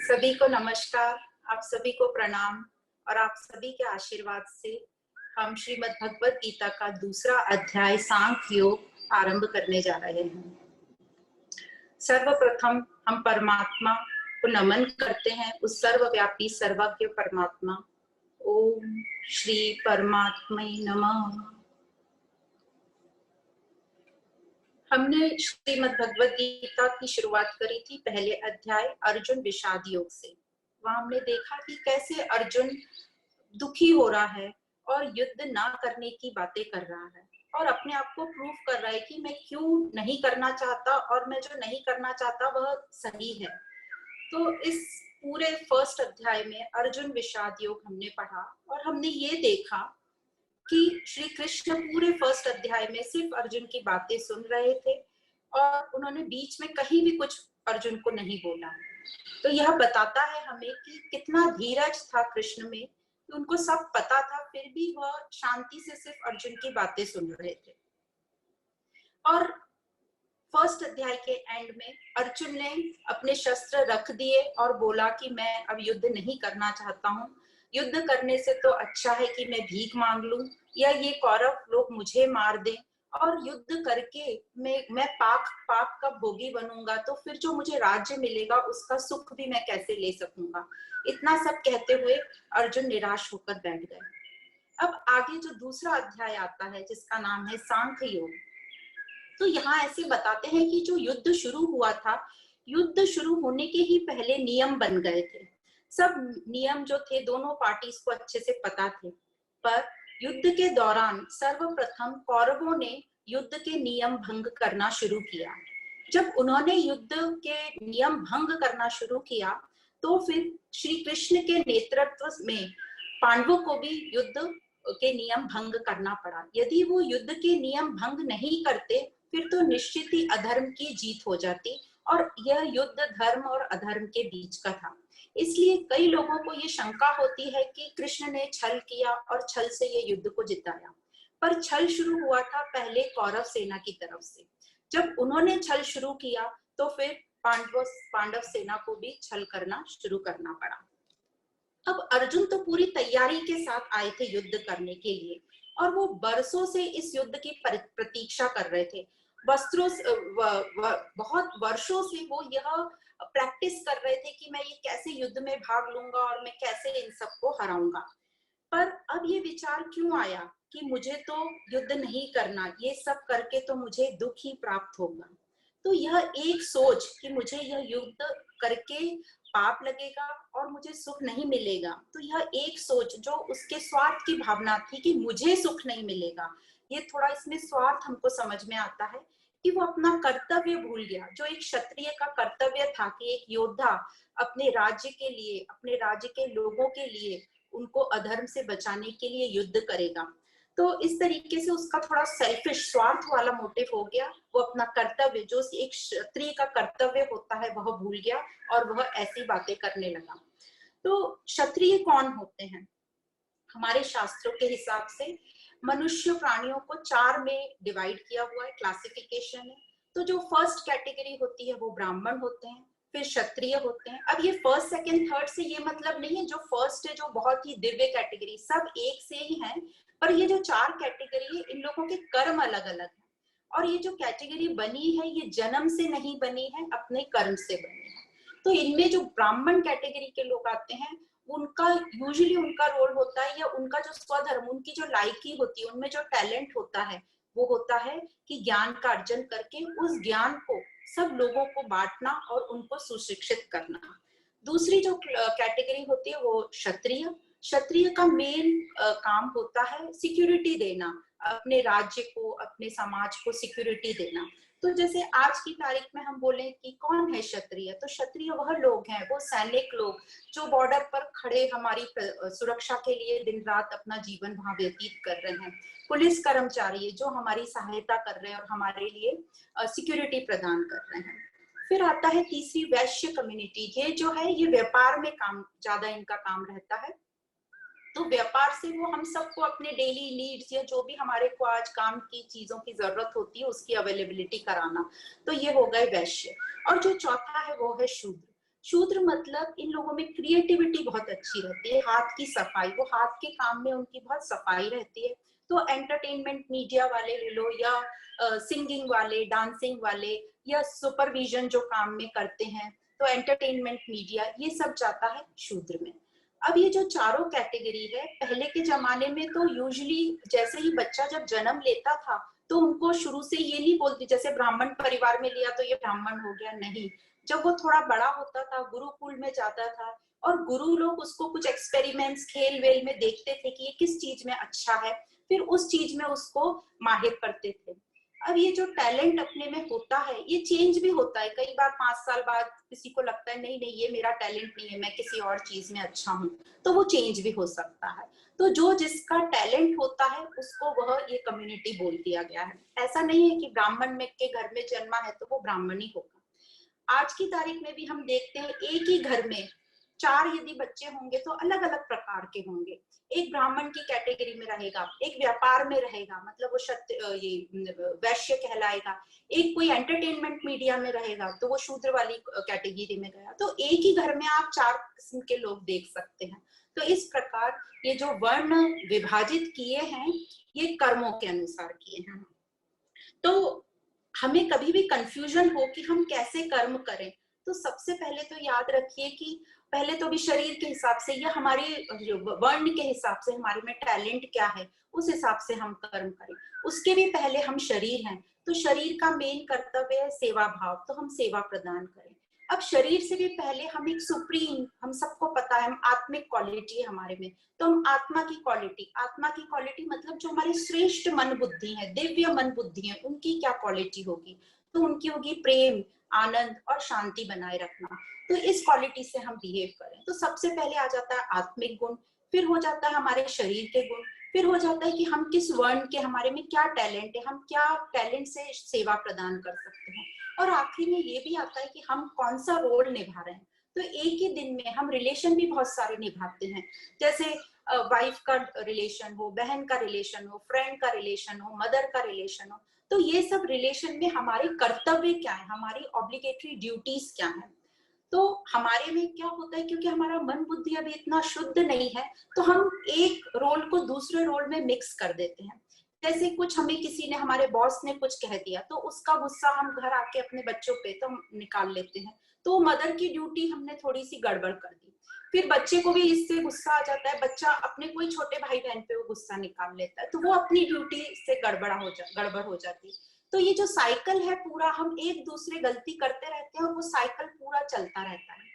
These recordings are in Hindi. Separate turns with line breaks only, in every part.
सभी को नमस्कार, आप सभी को प्रणाम और आप सभी के आशीर्वाद से हम श्रीमद् भगवत गीता का दूसरा अध्याय सांख्य योग आरंभ करने जा रहे हैं। सर्वप्रथम हम परमात्मा को नमन करते हैं, उस सर्वव्यापी सर्वज्ञ परमात्मा। ओम श्री परमात्मै नमः। हमने श्रीमद् भगवत गीता की शुरुआत करी थी पहले अध्याय अर्जुन विषाद योग से। वहां हमने देखा कि कैसे अर्जुन दुखी हो रहा है और युद्ध ना करने की बातें कर रहा है और अपने आप को प्रूव कर रहा है कि मैं क्यों नहीं करना चाहता और मैं जो नहीं करना चाहता वह सही है। तो इस पूरे फर्स्ट अध्याय में अर्जुन विषाद योग हमने पढ़ा और हमने ये देखा कि श्री कृष्ण पूरे फर्स्ट अध्याय में सिर्फ अर्जुन की बातें सुन रहे थे और उन्होंने बीच में कहीं भी कुछ अर्जुन को नहीं बोला। तो यह बताता है हमें कि कितना धीरज था कृष्ण में, कि उनको सब पता था फिर भी वह शांति से सिर्फ अर्जुन की बातें सुन रहे थे। और फर्स्ट अध्याय के एंड में अर्जुन ने अपने शस्त्र रख दिए और बोला कि मैं अब युद्ध नहीं करना चाहता हूँ। युद्ध करने से तो अच्छा है कि मैं भीख मांग लूं या ये कौरव लोग मुझे मार दें और युद्ध करके मैं पाप का भोगी बनूंगा, तो फिर जो मुझे राज्य मिलेगा उसका सुख भी मैं कैसे ले सकूंगा। इतना सब कहते हुए अर्जुन निराश होकर बैठ गए। अब आगे जो दूसरा अध्याय आता है जिसका नाम है सांख्य योग, तो यहाँ ऐसे बताते हैं कि जो युद्ध शुरू हुआ था, युद्ध शुरू होने के ही पहले नियम बन गए थे। सब नियम जो थे दोनों पार्टीज को अच्छे से पता थे, पर युद्ध के दौरान सर्वप्रथम कौरवों ने युद्ध के नियम भंग करना शुरू किया। जब उन्होंने युद्ध के नियम भंग करना शुरू किया तो फिर श्री कृष्ण के नेतृत्व में पांडवों को भी युद्ध के नियम भंग करना पड़ा। यदि वो युद्ध के नियम भंग नहीं करते फिर तो निश्चित ही अधर्म की जीत हो जाती और यह युद्ध धर्म और अधर्म के बीच का था। इसलिए कई लोगों को ये शंका होती है कि कृष्ण ने छल किया और छल से ये युद्ध को जिताया, पर छल शुरू हुआ था पहले कौरव सेना की तरफ से। जब उन्होंने छल शुरू किया तो फिर पांडव सेना को भी छल करना शुरू करना पड़ा। अब अर्जुन तो पूरी तैयारी के साथ आए थे युद्ध करने के लिए और वो बरसों से इस युद्ध की प्रतीक्षा कर रहे थे। बहुत वर्षों से वो यह प्रैक्टिस कर रहे थे कि मैं ये कैसे युद्ध में भाग लूंगा और मैं कैसे इन सबको हराऊंगा। पर अब ये विचार क्यों आया कि मुझे तो युद्ध नहीं करना, ये सब करके तो मुझे दुख ही प्राप्त होगा। तो यह एक सोच कि मुझे यह युद्ध करके पाप लगेगा और मुझे सुख नहीं मिलेगा, तो यह एक सोच जो उसके स्वार्थ की भावना थी कि मुझे सुख नहीं मिलेगा, ये थोड़ा इसमें स्वार्थ हमको समझ में आता है कि वो अपना कर्तव्य भूल गया। जो एक क्षत्रिय का कर्तव्य था कि एक योद्धा अपने राज्य के लिए, अपने राज्य के लोगों के लिए, उनको अधर्म से बचाने के लिए युद्ध करेगा। तो इस तरीके से उसका थोड़ा सेल्फिश स्वार्थ वाला मोटिव हो गया। वो अपना कर्तव्य जो एक क्षत्रिय का कर्तव्य होता है वह भूल गया और वह ऐसी बातें करने लगा। तो क्षत्रिय कौन होते हैं? हमारे शास्त्रों के हिसाब से मनुष्य प्राणियों को 4 में डिवाइड किया हुआ है, क्लासिफिकेशन है। तो जो फर्स्ट कैटेगरी होती है वो ब्राह्मण होते हैं, फिर क्षत्रिय होते हैं। अब ये फर्स्ट सेकंड थर्ड से ये मतलब नहीं है जो फर्स्ट है जो बहुत ही दिव्य कैटेगरी, सब एक से ही है, पर ये जो 4 कैटेगरी है इन लोगों के कर्म अलग अलग है और ये जो कैटेगरी बनी है ये जन्म से नहीं बनी है, अपने कर्म से बनी है। तो इनमें जो ब्राह्मण कैटेगरी के लोग आते हैं उनका यूजुअली उनका रोल होता है या उनका जो स्वधर्म, उनकी जो लायकी होती है, उनमें जो टैलेंट होता है वो होता है कि ज्ञान का अर्जन करके उस ज्ञान को सब लोगों को बांटना और उनको सुशिक्षित करना। दूसरी जो कैटेगरी होती है वो क्षत्रिय। क्षत्रिय का मेन काम होता है सिक्योरिटी देना, अपने राज्य को, अपने समाज को सिक्योरिटी देना। तो जैसे आज की तारीख में हम बोले कि कौन है क्षत्रिय, तो क्षत्रिय वह लोग हैं, वो सैनिक लोग जो बॉर्डर पर खड़े हमारी सुरक्षा के लिए दिन रात अपना जीवन वहां व्यतीत कर रहे हैं। पुलिस कर्मचारी जो हमारी सहायता कर रहे हैं और हमारे लिए सिक्योरिटी प्रदान कर रहे हैं। फिर आता है तीसरी वैश्य कम्युनिटी, ये जो है ये व्यापार में काम ज्यादा इनका काम रहता है तो व्यापार से वो हम सबको अपने डेली नीड्स या जो भी हमारे को आज काम की चीजों की जरूरत होती है उसकी अवेलेबिलिटी कराना, तो ये हो गए वैश्य। और जो चौथा है वो है शूद्र। शूद्र मतलब इन लोगों में क्रिएटिविटी बहुत अच्छी रहती है, हाथ की सफाई, वो हाथ के काम में उनकी बहुत सफाई रहती है। तो एंटरटेनमेंट मीडिया वाले ले लो या सिंगिंग वाले, डांसिंग वाले या सुपरविजन जो काम में करते हैं, तो एंटरटेनमेंट मीडिया, ये सब जाता है शूद्र में। अब ये जो चारों कैटेगरी है, पहले के जमाने में तो यूजुअली जैसे ही बच्चा जब जन्म लेता था तो उनको शुरू से ये नहीं बोलती जैसे ब्राह्मण परिवार में लिया तो ये ब्राह्मण हो गया, नहीं। जब वो थोड़ा बड़ा होता था, गुरुकुल में जाता था, और गुरु लोग उसको कुछ एक्सपेरिमेंट्स खेल वेल में देखते थे कि ये किस चीज में अच्छा है, फिर उस चीज में उसको माहिर करते थे। अब ये जो टैलेंट अपने में होता है ये चेंज भी होता है, कई बार 5 साल बाद किसी को लगता है नहीं नहीं ये मेरा टैलेंट नहीं है, मैं किसी और चीज में अच्छा हूँ, तो वो चेंज भी हो सकता है। तो जो जिसका टैलेंट होता है उसको वह ये कम्युनिटी बोल दिया गया है। ऐसा नहीं है कि ब्राह्मण में के घर में जन्मा है तो वो ब्राह्मण ही होगा। आज की तारीख में भी हम देखते हैं एक ही घर में 4 यदि बच्चे होंगे तो अलग अलग प्रकार के होंगे। एक ब्राह्मण की कैटेगरी में रहेगा, एक व्यापार में रहेगा मतलब वो ये वैश्य कहलाएगा, एक कोई एंटरटेनमेंट मीडिया में रहेगा तो वो शूद्र वाली कैटेगरी में गया। तो एक ही घर में आप 4 किस्म के लोग देख सकते हैं। तो इस प्रकार ये जो वर्ण विभाजित किए हैं ये कर्मों के अनुसार किए हैं। तो हमें कभी भी कंफ्यूजन हो कि हम कैसे कर्म करें, तो सबसे पहले तो याद रखिए कि पहले तो भी शरीर के हिसाब से या हमारे वर्ण के हिसाब से हमारे में टैलेंट क्या है उस हिसाब से हम कर्म करें। उसके भी पहले हम शरीर हैं, तो शरीर का मेन कर्तव्य है सेवा भाव, तो हम सेवा प्रदान करें। अब शरीर से भी पहले हम एक सुप्रीम, हम सबको पता है हम आत्मिक क्वालिटी है हमारे में, तो हम आत्मा की क्वालिटी मतलब जो हमारी श्रेष्ठ मन बुद्धि है, दिव्य मन बुद्धि है, उनकी क्या क्वालिटी होगी, तो उनकी होगी प्रेम, आनंद और शांति बनाए रखना। तो इस क्वालिटी से हम बिहेव करें। तो सबसे पहले आ जाता है आत्मिक गुण, फिर हो जाता है हमारे शरीर के गुण, फिर हो जाता है कि हम किस वर्ण के, हमारे में क्या टैलेंट है, हम क्या टैलेंट से सेवा प्रदान कर सकते हैं, और आखिर में ये भी आता है कि हम कौन सा रोल निभा रहे हैं। तो एक ही दिन में हम रिलेशन भी बहुत सारे निभाते हैं, जैसे वाइफ का रिलेशन हो, बहन का रिलेशन हो, फ्रेंड का रिलेशन हो, मदर का रिलेशन हो। तो ये सब रिलेशन में हमारे कर्तव्य क्या है, हमारी ऑब्लिगेटरी ड्यूटीज क्या है। तो हमारे में क्या होता है, क्योंकि हमारा मन बुद्धि अभी इतना शुद्ध नहीं है, तो हम एक रोल को दूसरे रोल में मिक्स कर देते हैं। जैसे कुछ हमें किसी ने, हमारे बॉस ने कुछ कह दिया तो उसका गुस्सा हम घर आके अपने बच्चों पे तो निकाल लेते हैं, तो मदर की ड्यूटी हमने थोड़ी सी गड़बड़ कर दी। फिर बच्चे को भी इससे गुस्सा आ जाता है, बच्चा अपने कोई छोटे भाई बहन पे वो गुस्सा निकाल लेता है, तो वो अपनी ड्यूटी से गड़बड़ हो जाती है। तो ये जो साइकिल है पूरा, हम एक दूसरे गलती करते रहते हैं और वो साइकिल पूरा चलता रहता है।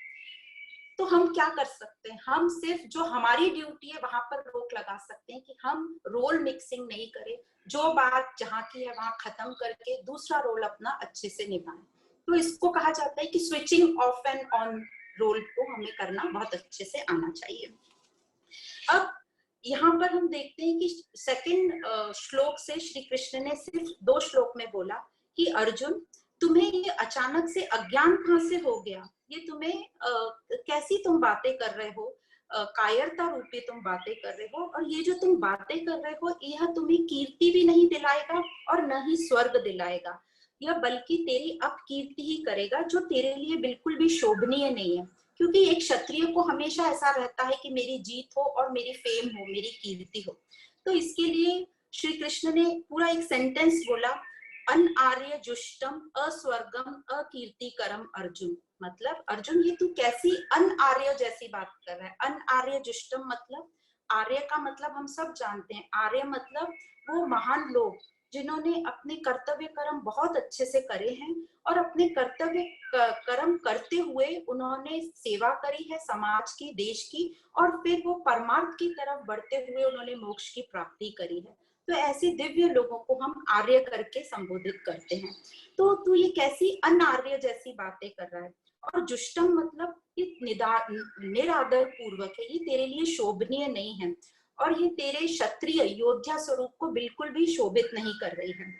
तो हम क्या कर सकते हैं, हम सिर्फ जो हमारी ड्यूटी है वहां पर रोक लगा सकते हैं कि हम रोल मिक्सिंग नहीं करें, जो बात जहां की है वहां खत्म करके दूसरा रोल अपना अच्छे से निभाएं। तो इसको कहा जाता है कि switching off and on roll को हमें करना बहुत अच्छे से आना चाहिए। अब यहाँ पर हम देखते हैं कि सेकंड श्लोक से श्री कृष्ण ने सिर्फ 2 श्लोक में बोला कि अर्जुन तुम्हें ये अचानक से अज्ञान कहाँ से हो गया, ये तुम्हें कैसी तुम बातें कर रहे हो, कायरता रूपी तुम बातें कर रहे हो, और ये जो तुम बातें कर रहे हो यह तुम्हें कीर्ति भी नहीं दिलाएगा और न ही स्वर्ग दिलाएगा, यह बल्कि तेरी अपकीर्ति ही करेगा जो तेरे लिए बिल्कुल भी शोभनीय नहीं है। क्योंकि एक क्षत्रिय को हमेशा ऐसा रहता है कि मेरी जीत हो और मेरी फेम हो, मेरी कीर्ति हो। तो इसके लिए श्री कृष्ण ने पूरा एक सेंटेंस बोला, अन आर्य जुष्टम अस्वर्गम अकीर्तिकरम अर्जुन। मतलब अर्जुन ये तू कैसी अन आर्य जैसी बात कर रहा है। अन आर्य जुष्टम मतलब, आर्य का मतलब हम सब जानते हैं, आर्य मतलब वो महान लोग जिन्होंने अपने कर्तव्य कर्म बहुत अच्छे से करे हैं और अपने कर्तव्य कर्म करते हुए उन्होंने सेवा करी है समाज की, देश की, और फिर वो परमार्थ की तरफ बढ़ते हुए उन्होंने मोक्ष की प्राप्ति करी है। तो ऐसे दिव्य लोगों को हम आर्य करके संबोधित करते हैं। तो तू ये कैसी अनार्य जैसी बातें कर रहा है। और जुष्टम मतलब निरादर पूर्वक है, ये तेरे लिए शोभनीय नहीं है और ये तेरे क्षत्रिय योद्धा स्वरूप को बिल्कुल भी शोभित नहीं कर रही है।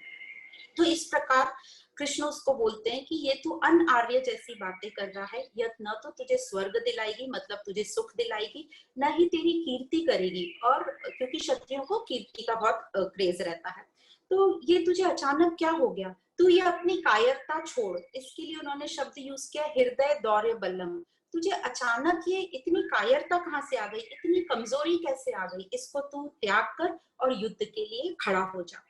तो इस प्रकार कृष्ण उसको बोलते हैं कि ये तू अनआर्य जैसी बातें कर रहा है, यह न तो तुझे स्वर्ग दिलाएगी, मतलब तुझे सुख दिलाएगी, न ही तेरी कीर्ति करेगी। और क्योंकि क्षत्रियों को कीर्ति का बहुत क्रेज रहता है, तो ये तुझे अचानक क्या हो गया, तू ये अपनी कायरता छोड़। इसके लिए उन्होंने शब्द यूज किया हृदय दौर्य बल्लम। तुझे अचानक ये इतनी कायरता कहाँ से आ गई, इतनी कमजोरी कैसे आ गई, इसको तू त्याग कर और युद्ध के लिए खड़ा हो जा।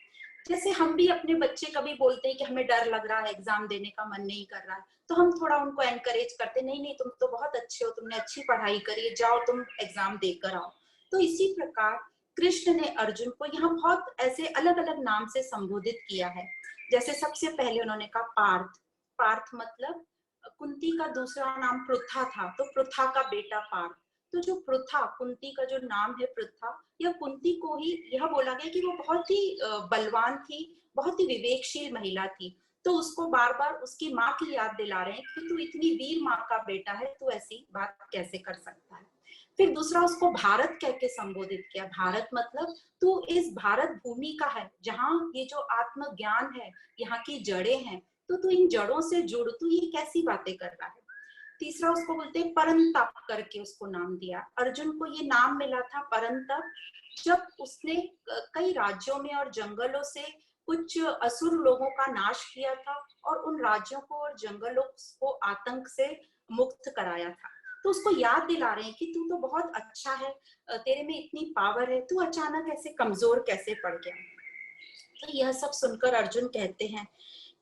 जैसे हम भी अपने बच्चे कभी बोलते हैं कि हमें डर लग रहा है, एग्जाम देने का मन नहीं कर रहा है, तो हम थोड़ा उनको एनकरेज करते, नहीं नहीं तुम तो बहुत अच्छे हो, तुमने अच्छी पढ़ाई करी, जाओ तुम एग्जाम देकर आओ। तो इसी प्रकार कृष्ण ने अर्जुन को यहाँ बहुत ऐसे अलग अलग नाम से संबोधित किया है। जैसे सबसे पहले उन्होंने कहा पार्थ। पार्थ मतलब कुंती का दूसरा नाम पृथा था, तो पृथा का बेटा पार्थ। तो जो पृथा, कुंती का जो नाम है पृथा, यह कुंती को ही यह बोला गया कि वो बहुत ही बलवान थी, बहुत ही विवेकशील महिला थी। तो उसको बार बार उसकी माँ की याद दिला रहे हैं कि तू इतनी वीर माँ का बेटा है, तू ऐसी बात कैसे कर सकता है। फिर दूसरा उसको भारत कह के संबोधित किया। भारत मतलब तू इस भारत भूमि का है, जहाँ ये जो आत्मज्ञान है, यहाँ की जड़ें हैं, तो तू इन जड़ों से जुड़, तू ये कैसी बातें कर रहा है। तीसरा उसको बोलते हैं परंतप करके उसको नाम दिया। अर्जुन को ये नाम मिला था परंतप जब उसने कई राज्यों में और जंगलों से कुछ असुर लोगों का नाश किया था और उन राज्यों को और जंगलों को आतंक से मुक्त कराया था। तो उसको याद दिला रहे हैं कि तू तो बहुत अच्छा है, तेरे में इतनी पावर है, तू अचानक ऐसे कमजोर कैसे पड़ गया। तो यह सब सुनकर अर्जुन कहते हैं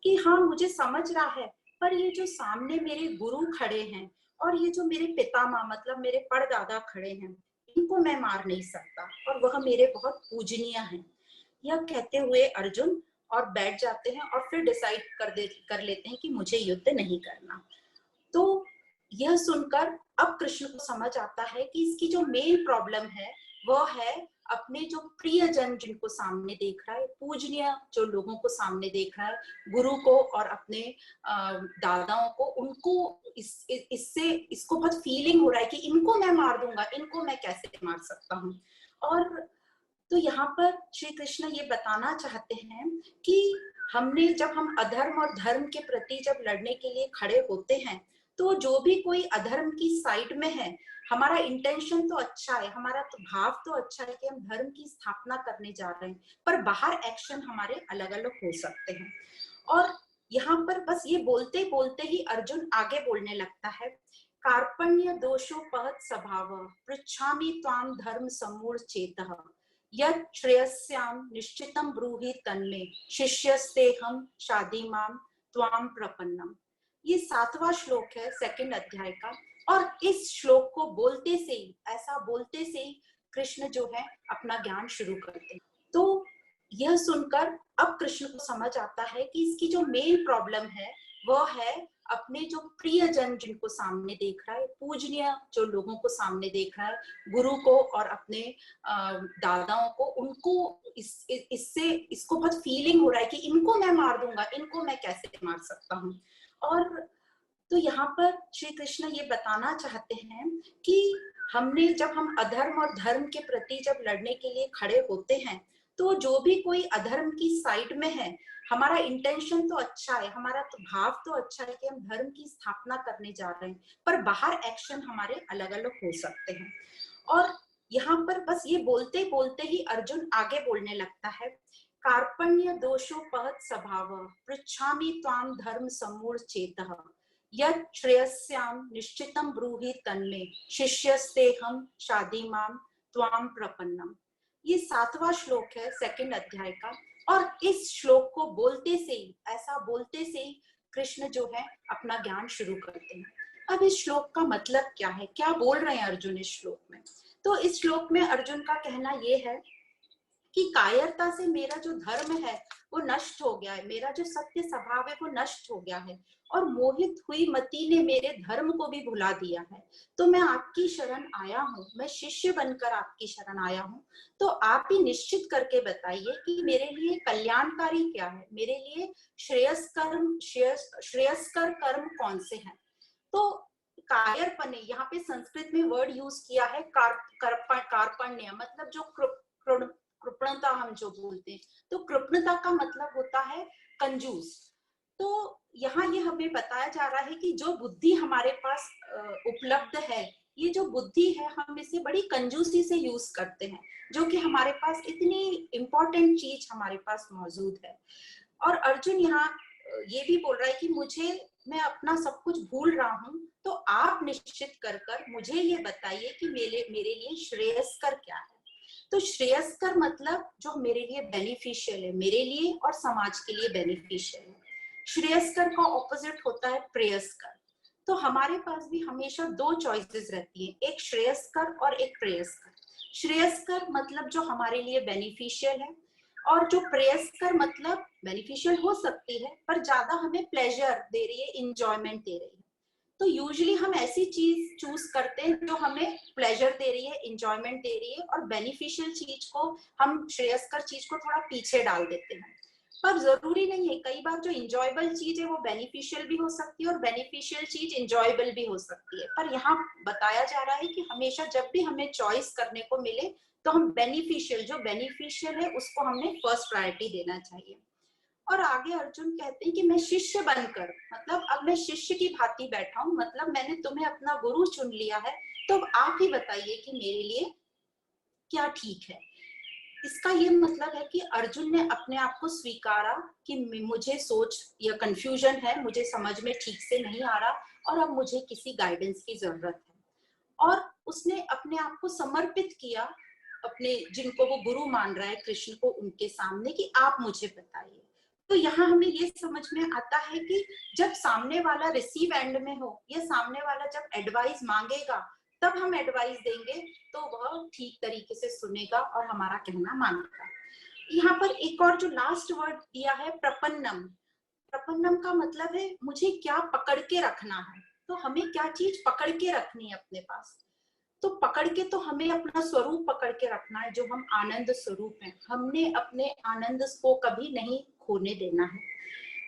कि हाँ मुझे समझ रहा है, पर ये जो सामने मेरे गुरु खड़े हैं और ये जो मेरे पितामह मतलब मेरे परदादा खड़े हैं, इनको मैं मार नहीं सकता और वह मेरे बहुत पूजनीय हैं। यह कहते हुए अर्जुन और बैठ जाते हैं और फिर डिसाइड कर लेते हैं कि मुझे युद्ध नहीं करना। तो यह सुनकर अब कृष्ण को समझ आता है कि इसकी जो मेन प्रॉब्लम है वह है अपने जो प्रियजन जिनको सामने देख रहा है, पूजनीय जो लोगों को सामने देख रहा है, गुरु को और अपने दादाओं को, उनको इससे इसको बहुत फीलिंग हो रहा है कि इनको मैं मार दूंगा, इनको मैं कैसे मार सकता हूँ। और तो यहाँ पर श्री कृष्ण ये बताना चाहते हैं कि हमने जब हम अधर्म और धर्म के प्रति जब लड़ने के लिए खड़े होते हैं, तो जो भी कोई अधर्म की साइड में है, हमारा इंटेंशन तो अच्छा है, हमारा तो भाव तो अच्छा है कि हम धर्म की स्थापना करने जा रहे हैं, पर बाहर एक्शन हमारे अलग अलग हो सकते हैं। और यहाँ पर बस ये बोलते बोलते ही अर्जुन आगे बोलने लगता है, कार्पण्य दोषोपहत स्वभाव पृच्छामि त्वाम धर्म समूढ़ चेतः यत् श्रेयस्याम निश्चितम ब्रूहि तन्मे शिष्यस्तेहम शादीमाम त्वाम प्रपन्नम। ये 7वां श्लोक है सेकंड अध्याय का। और इस श्लोक को बोलते से ही, ऐसा बोलते से ही कृष्ण जो है अपना ज्ञान शुरू करते हैं। तो यह सुनकर अब कृष्ण को समझ आता है कि इसकी जो मेन प्रॉब्लम है वह है अपने जो प्रियजन जिनको सामने देख रहा है, पूजनीय जो लोगों को सामने देख रहा है, गुरु को और अपने दादाओं को, उनको इससे इसको बहुत फीलिंग हो रहा है कि इनको मैं मार दूंगा, इनको मैं कैसे मार सकता हूँ। और तो यहाँ पर श्री कृष्ण ये बताना चाहते हैं कि हमने जब हम अधर्म और धर्म के प्रति जब लड़ने के लिए खड़े होते हैं, तो जो भी कोई अधर्म की साइड में है, हमारा इंटेंशन तो अच्छा है, हमारा तो भाव तो अच्छा है कि हम धर्म की स्थापना करने जा रहे हैं, पर बाहर एक्शन हमारे अलग अलग हो सकते हैं। और यहाँ पर बस ये बोलते बोलते ही अर्जुन आगे बोलने लगता है, कार्पण्य दोषोपहत स्वभाव पृच्छामि त्वाम धर्म समूढ़ चेतः यत् श्रेयस्याम निश्चितम ब्रूहि तन्मे शिष्यस्तेहम शादीमाम त्वाम प्रपन्नम। ये 7वां श्लोक है सेकंड अध्याय का। और इस श्लोक को बोलते से ही, ऐसा बोलते से ही कृष्ण जो है अपना ज्ञान शुरू करते हैं। अब इस श्लोक का मतलब क्या है, क्या बोल रहे हैं अर्जुन इस श्लोक में। तो इस श्लोक में अर्जुन का कहना ये है कि कायरता से मेरा जो धर्म है वो नष्ट हो गया है, मेरा जो सत्य स्वभाव है वो नष्ट हो गया है, और मोहित हुई मति ने मेरे धर्म को भी भुला दिया है। तो मैं आपकी शरण आया हूँ, मैं शिष्य बनकर आपकी शरण आया हूँ। तो आप ही निश्चित करके बताइए कि मेरे लिए कल्याणकारी क्या है, मेरे लिए श्रेयस्कर कर्म कौन से हैं। तो कायरपने, यहाँ पे संस्कृत में वर्ड यूज किया है कार्पण्य, मतलब जो कृपणता हम जो बोलते हैं, तो कृपणता का मतलब होता है कंजूस। तो यहाँ ये हमें बताया जा रहा है कि जो बुद्धि हमारे पास उपलब्ध है, ये जो बुद्धि है हम इसे बड़ी कंजूसी से यूज करते हैं, जो कि हमारे पास इतनी इम्पोर्टेंट चीज हमारे पास मौजूद है। और अर्जुन यहाँ ये भी बोल रहा है कि मैं अपना सब कुछ भूल रहा हूँ, तो आप निश्चित कर कर मुझे ये बताइए कि मेरे लिए श्रेयस्कर क्या है। तो श्रेयस्कर मतलब जो मेरे लिए बेनिफिशियल है, मेरे लिए और समाज के लिए बेनिफिशियल है। श्रेयस्कर का ऑपोजिट होता है प्रेयस्कर। तो हमारे पास भी हमेशा दो चॉइसेस रहती है, एक श्रेयस्कर और एक प्रेयस्कर। श्रेयस्कर मतलब जो हमारे लिए बेनिफिशियल है, और जो प्रेयस्कर मतलब बेनिफिशियल हो सकती है पर ज्यादा हमें प्लेजर दे रही है, इंजॉयमेंट दे रही है। तो यूजुअली हम ऐसी चीज चूज करते हैं जो हमें प्लेजर दे रही है, इंजॉयमेंट दे रही है, और बेनिफिशियल चीज को, हम श्रेयस्कर चीज को थोड़ा पीछे डाल देते हैं। पर जरूरी नहीं है, कई बार जो इंजॉयबल चीज है वो बेनिफिशियल भी हो सकती है और बेनिफिशियल चीज इंजॉयबल भी हो सकती है। पर यहाँ बताया जा रहा है कि हमेशा जब भी हमें चॉइस करने को मिले तो हम जो बेनिफिशियल है उसको हमने फर्स्ट प्रायोरिटी देना चाहिए। और आगे अर्जुन कहते हैं कि मैं शिष्य बनकर, मतलब अब मैं शिष्य की भांति बैठा हूं, मतलब मैंने तुम्हें अपना गुरु चुन लिया है, तो आप ही बताइए कि मेरे लिए क्या ठीक है। इसका ये मतलब है कि अर्जुन ने अपने आप को स्वीकारा कि मुझे सोच या कंफ्यूजन है, मुझे समझ में ठीक से नहीं आ रहा और अब मुझे किसी गाइडेंस की जरूरत है। और उसने अपने आप को समर्पित किया अपने, जिनको वो गुरु मान रहा है कृष्ण को, उनके सामने कि आप मुझे बताइए। तो यहाँ हमें ये समझ में आता है कि जब सामने वाला रिसीव एंड में हो, या सामने वाला जब एडवाइस मांगेगा तब हम एडवाइस देंगे, तो वह ठीक तरीके से सुनेगा और हमारा कहना मानेगा। यहाँ पर एक और जो लास्ट वर्ड दिया है प्रपन्नम, प्रपन्नम का मतलब है मुझे क्या पकड़ के रखना है। तो हमें क्या चीज पकड़ के रखनी है अपने पास, तो पकड़ के तो हमें अपना स्वरूप पकड़ के रखना है, जो हम आनंद स्वरूप हैं। हमने अपने आनंद को कभी नहीं खोने देना है।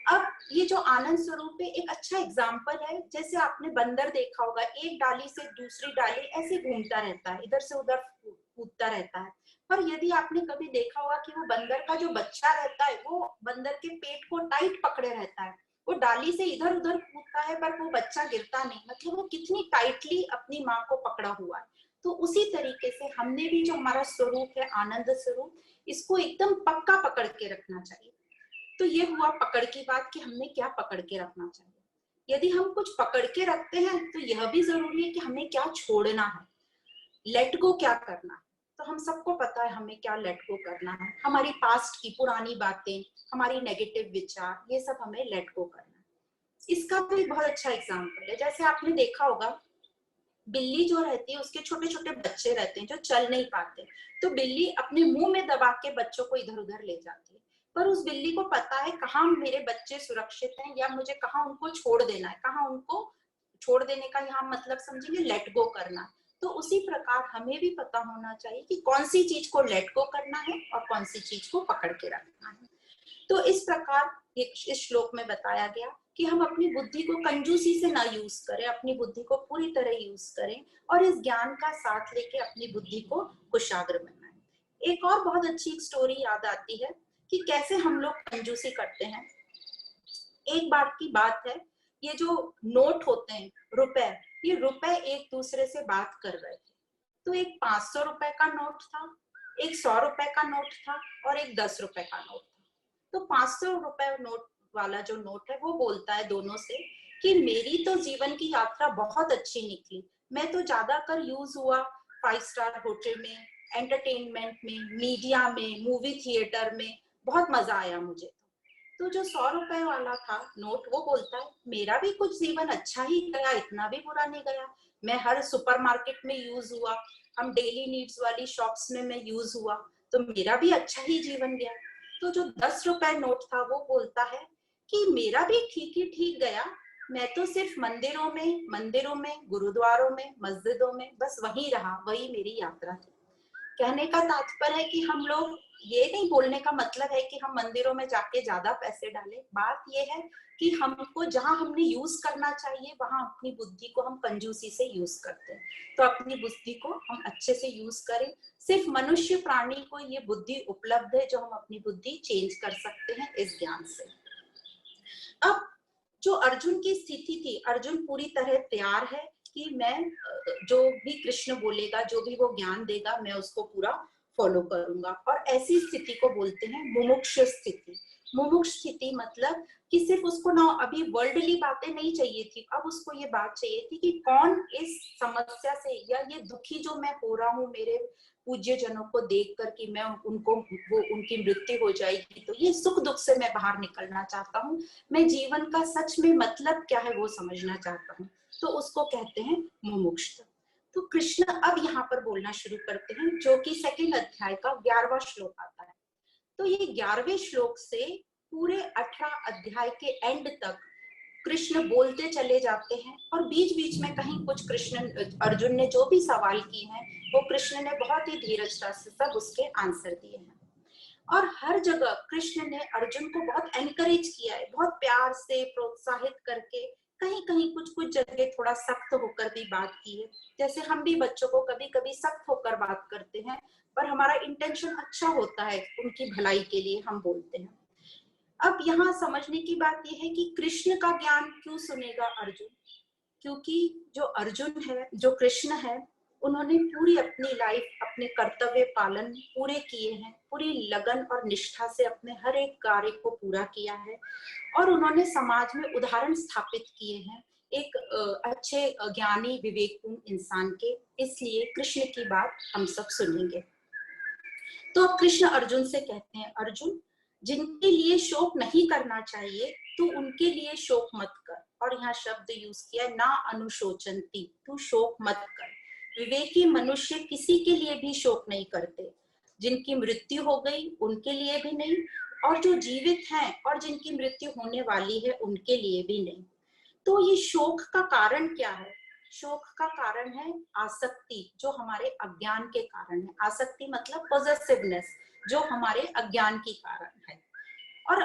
अब ये जो आनंद स्वरूप है, एक अच्छा एग्जाम्पल है, जैसे आपने बंदर देखा होगा, एक डाली से दूसरी डाली ऐसे घूमता रहता है, इधर से उधर कूदता रहता है। पर यदि आपने कभी देखा होगा कि वो बंदर का जो बच्चा रहता है, वो बंदर के पेट को टाइट पकड़े रहता है, वो डाली से इधर उधर कूदता है पर वो बच्चा गिरता नहीं, मतलब वो कितनी टाइटली अपनी माँ को पकड़ा हुआ है। तो उसी तरीके से हमने भी जो हमारा स्वरूप है, आनंद स्वरूप, इसको एकदम पक्का पकड़ के रखना चाहिए। तो ये हुआ पकड़ की बात कि हमने क्या पकड़ के रखना चाहिए। यदि हम कुछ पकड़ के रखते हैं तो यह भी जरूरी है कि हमें क्या छोड़ना है, लेट गो क्या करना है। तो हम सबको पता है हमें क्या लेट गो करना है, हमारी पास्ट की पुरानी बातें, हमारी नेगेटिव विचार, ये सब हमें लेट गो करना है। इसका भी बहुत अच्छा एग्जाम्पल है, जैसे आपने देखा होगा बिल्ली जो रहती है उसके छोटे छोटे बच्चे रहते हैं जो चल नहीं पाते, तो बिल्ली अपने मुंह में दबा के बच्चों को इधर उधर ले जाती है। पर उस बिल्ली को पता है कहाँ मेरे बच्चे सुरक्षित हैं, या मुझे कहाँ उनको छोड़ देना है, कहाँ उनको छोड़ देने का यहाँ मतलब समझेंगे लेट गो करना। तो उसी प्रकार हमें भी पता होना चाहिए कि कौन सी चीज को लेट गो करना है और कौन सी चीज को पकड़ के रखना है। तो इस प्रकार इस श्लोक में बताया गया कि हम अपनी बुद्धि को कंजूसी से ना यूज करें, अपनी बुद्धि को पूरी तरह यूज करें और इस ज्ञान का साथ लेके अपनी बुद्धि को कुशाग्र बनाएं। एक और बहुत अच्छी स्टोरी याद आती है कि कैसे हम लोग कंजूसी करते हैं। एक बार की बात है, ये जो नोट होते हैं, रुपए, ये रुपए एक दूसरे से बात कर रहे थे। तो एक 500 रुपए का नोट था, एक 100 रुपए का नोट था और एक 10 रुपए का नोट था। तो 500 रुपए नोट वाला जो नोट है वो बोलता है दोनों से कि मेरी तो जीवन की यात्रा बहुत अच्छी निकली, मैं तो ज्यादातर यूज हुआ 5 स्टार होटल में, एंटरटेनमेंट में, मीडिया में, मूवी थिएटर में, बहुत मजा आया मुझे। तो जो 100 रुपए वाला था नोट, वो बोलता है मेरा भी कुछ जीवन अच्छा ही गया, इतना भी बुरा नहीं गया, मैं हर सुपरमार्केट में यूज हुआ, हम डेली नीड्स वाली शॉप्स में मैं यूज हुआ, तो मेरा भी अच्छा ही जीवन गया। तो जो 10 रुपए नोट था वो बोलता है कि मेरा भी ठीक ही ठीक गया, मैं तो सिर्फ मंदिरों में, गुरुद्वारों में, मस्जिदों में बस वही रहा, वही मेरी यात्रा थी। कहने का तात्पर्य है कि हम लोग, ये नहीं बोलने का मतलब है कि हम मंदिरों में जाके ज्यादा पैसे डालें, बात ये है कि हमको जहां हमने यूज करना चाहिए वहां अपनी बुद्धि को हम कंजूसी से यूज करते हैं। तो अपनी बुद्धि को हम अच्छे से यूज करें। सिर्फ मनुष्य प्राणी को ये बुद्धि उपलब्ध है जो हम अपनी बुद्धि चेंज कर सकते हैं इस ज्ञान से। अब जो अर्जुन की स्थिति थी, अर्जुन पूरी तरह तैयार है कि मैं जो भी कृष्ण बोलेगा, जो भी वो ज्ञान देगा, मैं उसको पूरा फॉलो करूंगा। और ऐसी स्थिति को बोलते हैं मुमुक्ष स्थिति। मुमुक्ष स्थिति मतलब कि सिर्फ उसको ना अभी वर्ल्डली बातें नहीं चाहिए थी, अब उसको ये बात चाहिए थी कि कौन इस समस्या से या ये दुखी जो मैं हो रहा हूँ मेरे पूज्य जनों को देख कर कि मैं उनको वो उनकी मृत्यु हो जाएगी, तो ये सुख दुख से मैं बाहर निकलना चाहता हूँ, मैं जीवन का सच में मतलब क्या है वो समझना चाहता हूँ, तो उसको कहते हैं मुमुक्षुता। तो कृष्ण अब यहाँ पर बोलना शुरू करते हैं, जो कि सेकंड अध्याय का 11वां श्लोक आता है। तो ये 11वें श्लोक से पूरे 18 अध्याय के एंड तक कृष्ण बोलते चले जाते हैं, और बीच बीच में कहीं कुछ अर्जुन ने जो भी सवाल किए हैं वो कृष्ण ने बहुत ही धीरजता से सब उसके आंसर दिए हैं। और हर जगह कृष्ण ने अर्जुन को बहुत एनकरेज किया है, बहुत प्यार से प्रोत्साहित करके, कहीं कहीं कुछ कुछ जगह थोड़ा सख्त होकर भी बात की है। जैसे हम भी बच्चों को कभी कभी सख्त होकर बात करते हैं, पर हमारा इंटेंशन अच्छा होता है, उनकी भलाई के लिए हम बोलते हैं। अब यहाँ समझने की बात यह है कि कृष्ण का ज्ञान क्यों सुनेगा अर्जुन, क्योंकि जो अर्जुन है, जो कृष्ण है, उन्होंने पूरी अपनी लाइफ अपने कर्तव्य पालन पूरे किए हैं, पूरी लगन और निष्ठा से अपने हर एक कार्य को पूरा किया है, और उन्होंने समाज में उदाहरण स्थापित किए हैं एक अच्छे ज्ञानी विवेकपूर्ण इंसान के। इसलिए कृष्ण की बात हम सब सुनेंगे। तो अब कृष्ण अर्जुन से कहते हैं, अर्जुन जिनके लिए शोक नहीं करना चाहिए तू उनके लिए शोक मत कर। और यहाँ शब्द यूज किया ना अनुशोचंती, तू शोक मत कर। विवेकी मनुष्य किसी के लिए भी शोक नहीं करते, जिनकी मृत्यु हो गई उनके लिए भी नहीं, और जो जीवित हैं और जिनकी मृत्यु होने वाली है उनके लिए भी नहीं। तो ये शोक का कारण क्या है? शोक का कारण है आसक्ति, जो हमारे अज्ञान के कारण है। आसक्ति मतलब पॉजेसिवनेस, जो हमारे अज्ञान की कारण है। और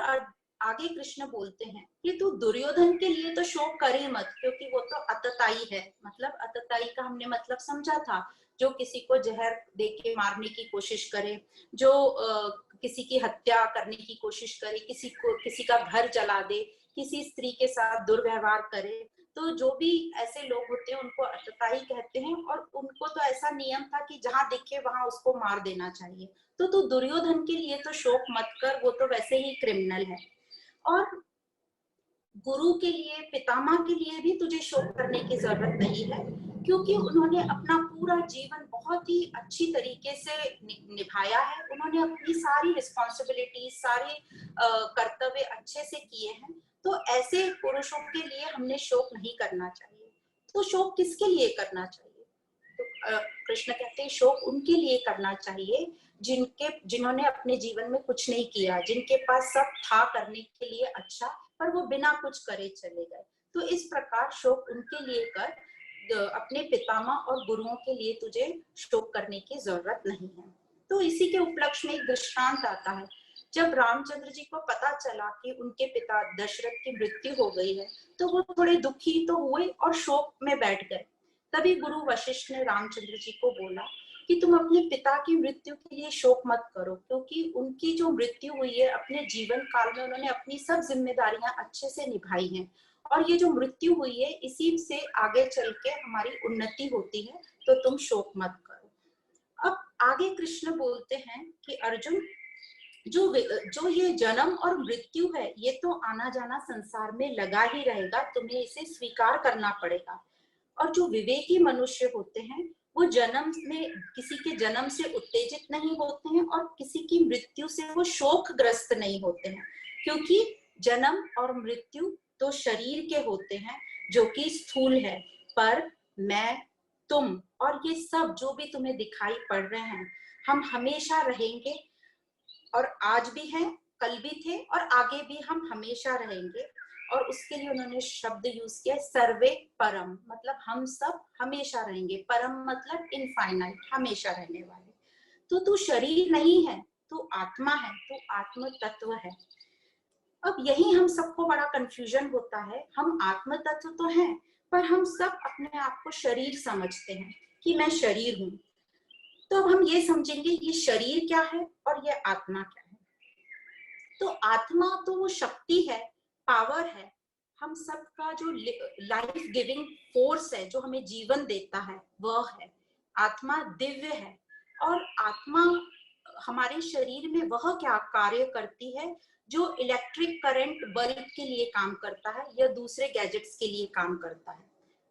आगे कृष्ण बोलते हैं कि तू दुर्योधन के लिए तो शोक कर ही मत, क्योंकि वो तो अतताई है। मतलब अतताई का हमने मतलब समझा था, जो किसी को जहर देके मारने की कोशिश करे, जो किसी की हत्या करने की कोशिश करे, किसी का घर जला दे, किसी स्त्री के साथ दुर्व्यवहार करे, तो जो भी ऐसे लोग होते हैं उनको अतताई कहते हैं। और उनको तो ऐसा नियम था कि जहां दिखे वहां उसको मार देना चाहिए। तो तू दुर्योधन के लिए तो शोक मत कर, वो तो वैसे ही क्रिमिनल है। और गुरु के लिए, पितामह के लिए भी तुझे शोक करने की जरूरत नहीं है, क्योंकि उन्होंने अपना पूरा जीवन बहुत ही अच्छी तरीके से निभाया है। उन्होंने अपनी सारी रिस्पॉन्सिबिलिटी, सारे कर्तव्य अच्छे से किए हैं। तो ऐसे पुरुषों के लिए हमने शोक नहीं करना चाहिए। तो शोक किसके लिए करना चाहिए? तो कृष्ण कहते हैं शोक उनके लिए करना चाहिए जिन्होंने अपने जीवन में कुछ नहीं किया, जिनके पास सब था करने के लिए अच्छा, पर वो बिना कुछ करे चले गए। तो इस प्रकार शोक उनके लिए कर, अपने पितामह और गुरुओं के लिए तुझे शोक करने की जरूरत नहीं है। तो इसी के उपलक्ष्य में एक दृष्टांत आता है। जब रामचंद्र जी को पता चला कि उनके पिता दशरथ की मृत्यु हो गई है, तो वो थोड़े दुखी तो हुए और शोक में बैठ गए। तभी गुरु वशिष्ठ ने रामचंद्र जी को बोला कि तुम अपने पिता की मृत्यु के लिए शोक मत करो, क्योंकि उनकी जो मृत्यु हुई है, अपने जीवन काल में उन्होंने अपनी सब जिम्मेदारियां अच्छे से निभाई हैं, और ये जो मृत्यु हुई है इसी से आगे चल के हमारी उन्नति होती है, तो तुम शोक मत करो। अब आगे कृष्ण बोलते हैं कि अर्जुन जो ये जन्म और मृत्यु है, ये तो आना जाना संसार में लगा ही रहेगा, तुम्हें इसे स्वीकार करना पड़ेगा। और जो विवेकी मनुष्य होते हैं वो जन्म में किसी के जन्म से उत्तेजित नहीं होते हैं, और किसी की मृत्यु से वो शोकग्रस्त नहीं होते हैं, क्योंकि जन्म और मृत्यु तो शरीर के होते हैं जो कि स्थूल है। पर मैं, तुम और ये सब जो भी तुम्हें दिखाई पड़ रहे हैं, हम हमेशा रहेंगे, और आज भी हैं, कल भी थे, और आगे भी हम हमेशा रहेंगे। और उसके लिए उन्होंने शब्द यूज किया सर्वे परम, मतलब हम सब हमेशा रहेंगे। परम मतलब इनफाइनाइट, हमेशा रहने वाले। तो तू शरीर नहीं है, तू आत्मा है, तू आत्म तत्व है। अब यही हम सबको बड़ा कंफ्यूजन होता है। हम आत्म तत्व तो हैं, पर हम सब अपने आप को शरीर समझते हैं कि मैं शरीर हूं। तो अब हम ये समझेंगे ये शरीर क्या है और ये आत्मा क्या है। तो आत्मा तो वो शक्ति है पावर है, हम सबका जो लाइफ गिविंग फोर्स है, जो हमें जीवन देता है, वह है आत्मा। दिव्य है। और आत्मा हमारे शरीर में वह क्या कार्य करती है जो इलेक्ट्रिक करंट बल्ब के लिए काम करता है या दूसरे गैजेट्स के लिए काम करता है।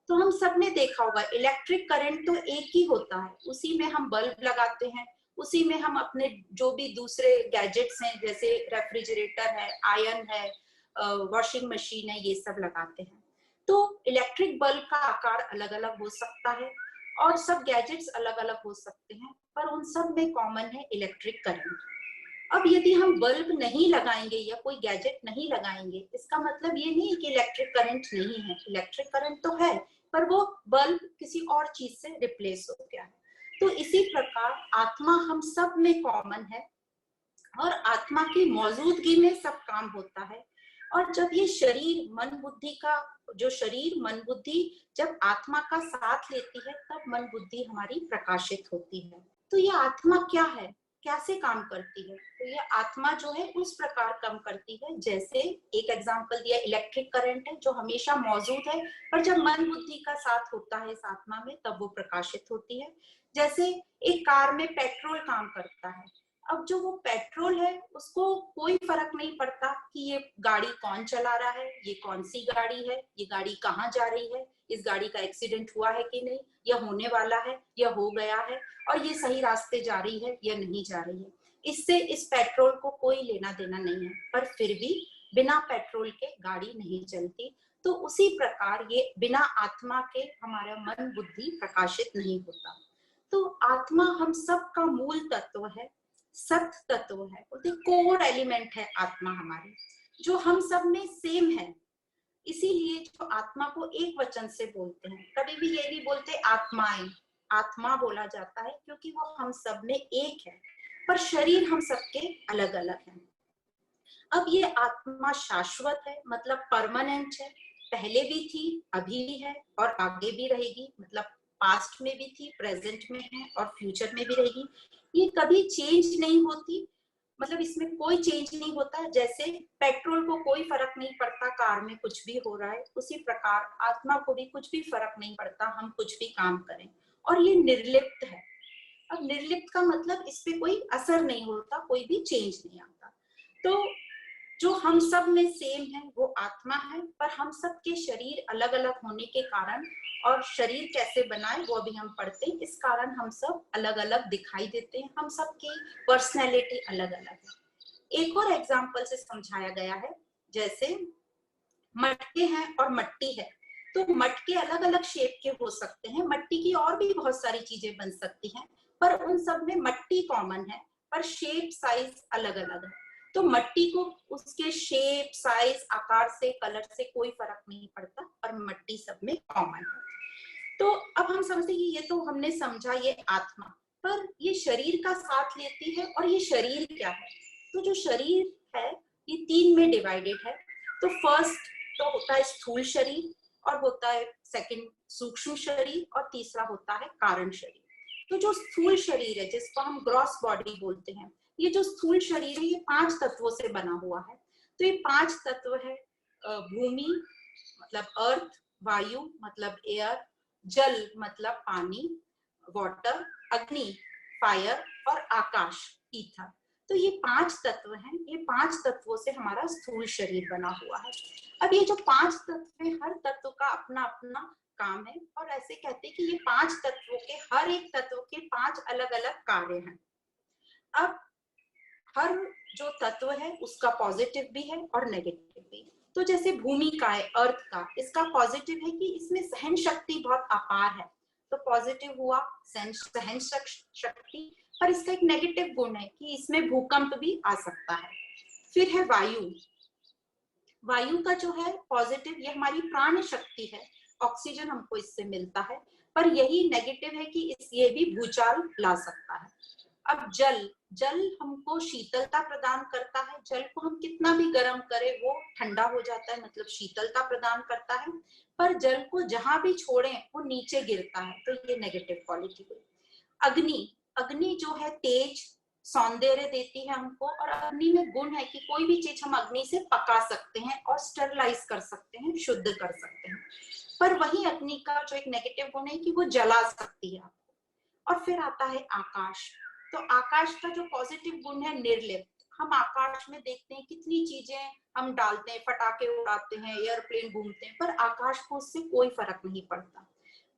तो हम सब ने देखा होगा इलेक्ट्रिक करंट तो एक ही होता है, उसी में हम बल्ब लगाते हैं, उसी में हम अपने जो भी दूसरे गैजेट्स हैं जैसे रेफ्रिजरेटर है, आयरन है, वॉशिंग मशीन है, ये सब लगाते हैं। तो इलेक्ट्रिक बल्ब का आकार अलग अलग हो सकता है और सब गैजेट्स अलग अलग हो सकते हैं, पर उन सब में कॉमन है इलेक्ट्रिक करंट। अब यदि हम बल्ब नहीं लगाएंगे या कोई गैजेट नहीं लगाएंगे, इसका मतलब ये नहीं कि इलेक्ट्रिक करंट नहीं है, इलेक्ट्रिक करंट तो है, पर वो बल्ब किसी और चीज से रिप्लेस हो गया है। तो इसी प्रकार आत्मा हम सब में कॉमन है और आत्मा की मौजूदगी में सब काम होता है। और जब ये शरीर मन बुद्धि का, जो शरीर मन बुद्धि जब आत्मा का साथ लेती है, तब मन बुद्धि हमारी प्रकाशित होती है। तो ये आत्मा क्या है, कैसे काम करती है? तो ये आत्मा जो है उस प्रकार काम करती है, जैसे एक एग्जांपल दिया, इलेक्ट्रिक करंट है जो हमेशा मौजूद है, पर जब मन बुद्धि का साथ होता है इस आत्मा में, तब वो प्रकाशित होती है। जैसे एक कार में पेट्रोल काम करता है, अब जो वो पेट्रोल है उसको कोई फर्क नहीं पड़ता कि ये गाड़ी कौन चला रहा है, ये कौन सी गाड़ी है, ये गाड़ी कहाँ जा रही है, इस गाड़ी का एक्सीडेंट हुआ है कि नहीं, या होने वाला है या हो गया है, और ये सही रास्ते जा रही है या नहीं जा रही है। इससे इस पेट्रोल को कोई लेना देना नहीं है, पर फिर भी बिना पेट्रोल के गाड़ी नहीं चलती। तो उसी प्रकार ये बिना आत्मा के हमारा मन बुद्धि प्रकाशित नहीं होता। तो आत्मा हम सब का मूल तत्व है, सत्य तत्व है, बोलते कोर एलिमेंट है आत्मा हमारी, जो हम सब में सेम है। इसीलिए जो आत्मा को एक वचन से बोलते हैं, कभी भी ये नहीं बोलते आत्माएं, आत्मा बोला जाता है क्योंकि वो हम सब में एक है, पर शरीर हम सबके अलग अलग हैं। अब ये आत्मा शाश्वत है, मतलब परमानेंट है, पहले भी थी, अभी भी है और आगे भी रहेगी, मतलब पास्ट में भी थी, प्रेजेंट में है और फ्यूचर में भी रहेगी। ये कभी चेंज नहीं होती, मतलब इसमें कोई चेंज नहीं होता। जैसे पेट्रोल को कोई फर्क नहीं पड़ता कार में कुछ भी हो रहा है, उसी प्रकार आत्मा को भी कुछ भी फर्क नहीं पड़ता हम कुछ भी काम करें, और ये निर्लिप्त है। अब निर्लिप्त का मतलब इस पे कोई असर नहीं होता, कोई भी चेंज नहीं आता। तो जो हम सब में सेम है वो आत्मा है, पर हम सब के शरीर अलग अलग होने के कारण, और शरीर कैसे बनाए वो अभी हम पढ़ते हैं, इस कारण हम सब अलग अलग दिखाई देते हैं, हम सब की पर्सनैलिटी अलग अलग है। एक और एग्जाम्पल से समझाया गया है, जैसे मटके हैं और मट्टी है, तो मटके अलग अलग शेप के हो सकते हैं, मट्टी की और भी बहुत सारी चीजें बन सकती हैं, पर उन सब में मट्टी कॉमन है, पर शेप साइज अलग अलग है। तो मट्टी को उसके शेप साइज आकार से कलर से कोई फर्क नहीं पड़ता, पर मट्टी सब में कॉमन है। तो अब हम समझते हैं कि ये तो हमने समझा ये आत्मा, पर ये शरीर का साथ लेती है, और ये शरीर क्या है? तो जो शरीर है ये तीन में डिवाइडेड है। तो फर्स्ट तो होता है स्थूल शरीर, और होता है सेकंड सूक्ष्म शरीर, और तीसरा होता है कारण शरीर। तो जो स्थूल शरीर है जिसको हम ग्रॉस बॉडी बोलते हैं, ये जो स्थूल शरीर है ये 5 तत्वों से बना हुआ है। तो ये 5 तत्व है, भूमि मतलब अर्थ, वायु मतलब एयर, जल मतलब पानी वाटर, अग्नि फायर, और आकाश ईथर। तो ये 5 तत्व हैं, ये 5 तत्वों से हमारा स्थूल शरीर बना हुआ है। अब ये जो 5 तत्व है, हर तत्व का अपना अपना काम है, और ऐसे कहते हैं कि ये 5 तत्वों के, हर एक तत्व के 5 अलग अलग कार्य हैं। अब हर जो तत्व है उसका पॉजिटिव भी है और नेगेटिव भी। तो जैसे भूमि का है, अर्थ का, इसका पॉजिटिव है कि इसमें सहन शक्ति बहुत अपार है, तो पॉजिटिव हुआ सहन शक्ति। पर इसका एक नेगेटिव गुण है कि इसमें भूकंप भी आ सकता है। फिर है वायु। वायु का जो है पॉजिटिव, ये हमारी प्राण शक्ति है, ऑक्सीजन हमको इससे मिलता है, पर यही नेगेटिव है कि ये भी भूचाल ला सकता है। अब जल, जल हमको शीतलता प्रदान करता है, जल को हम कितना भी गर्म करें वो ठंडा हो जाता है, मतलब शीतलता प्रदान करता है, पर जल को जहां भी छोड़ें वो नीचे गिरता है, तो ये नेगेटिव क्वालिटी हुई। अग्नि, अग्नि जो है तेज, सौंदर्य देती है हमको, और अग्नि में गुण है कि कोई भी चीज हम अग्नि से पका सकते हैं और स्टरलाइज कर सकते हैं, शुद्ध कर सकते हैं। पर वही अग्नि का जो एक नेगेटिव गुण है कि वो जला सकती है आपको। और फिर आता है आकाश। तो आकाश का जो पॉजिटिव गुण है निर्लिप्त। हम आकाश में देखते हैं कितनी चीजें हम डालते हैं, पटाखे उड़ाते हैं, एयरप्लेन घूमते हैं, पर आकाश को उससे कोई फर्क नहीं पड़ता।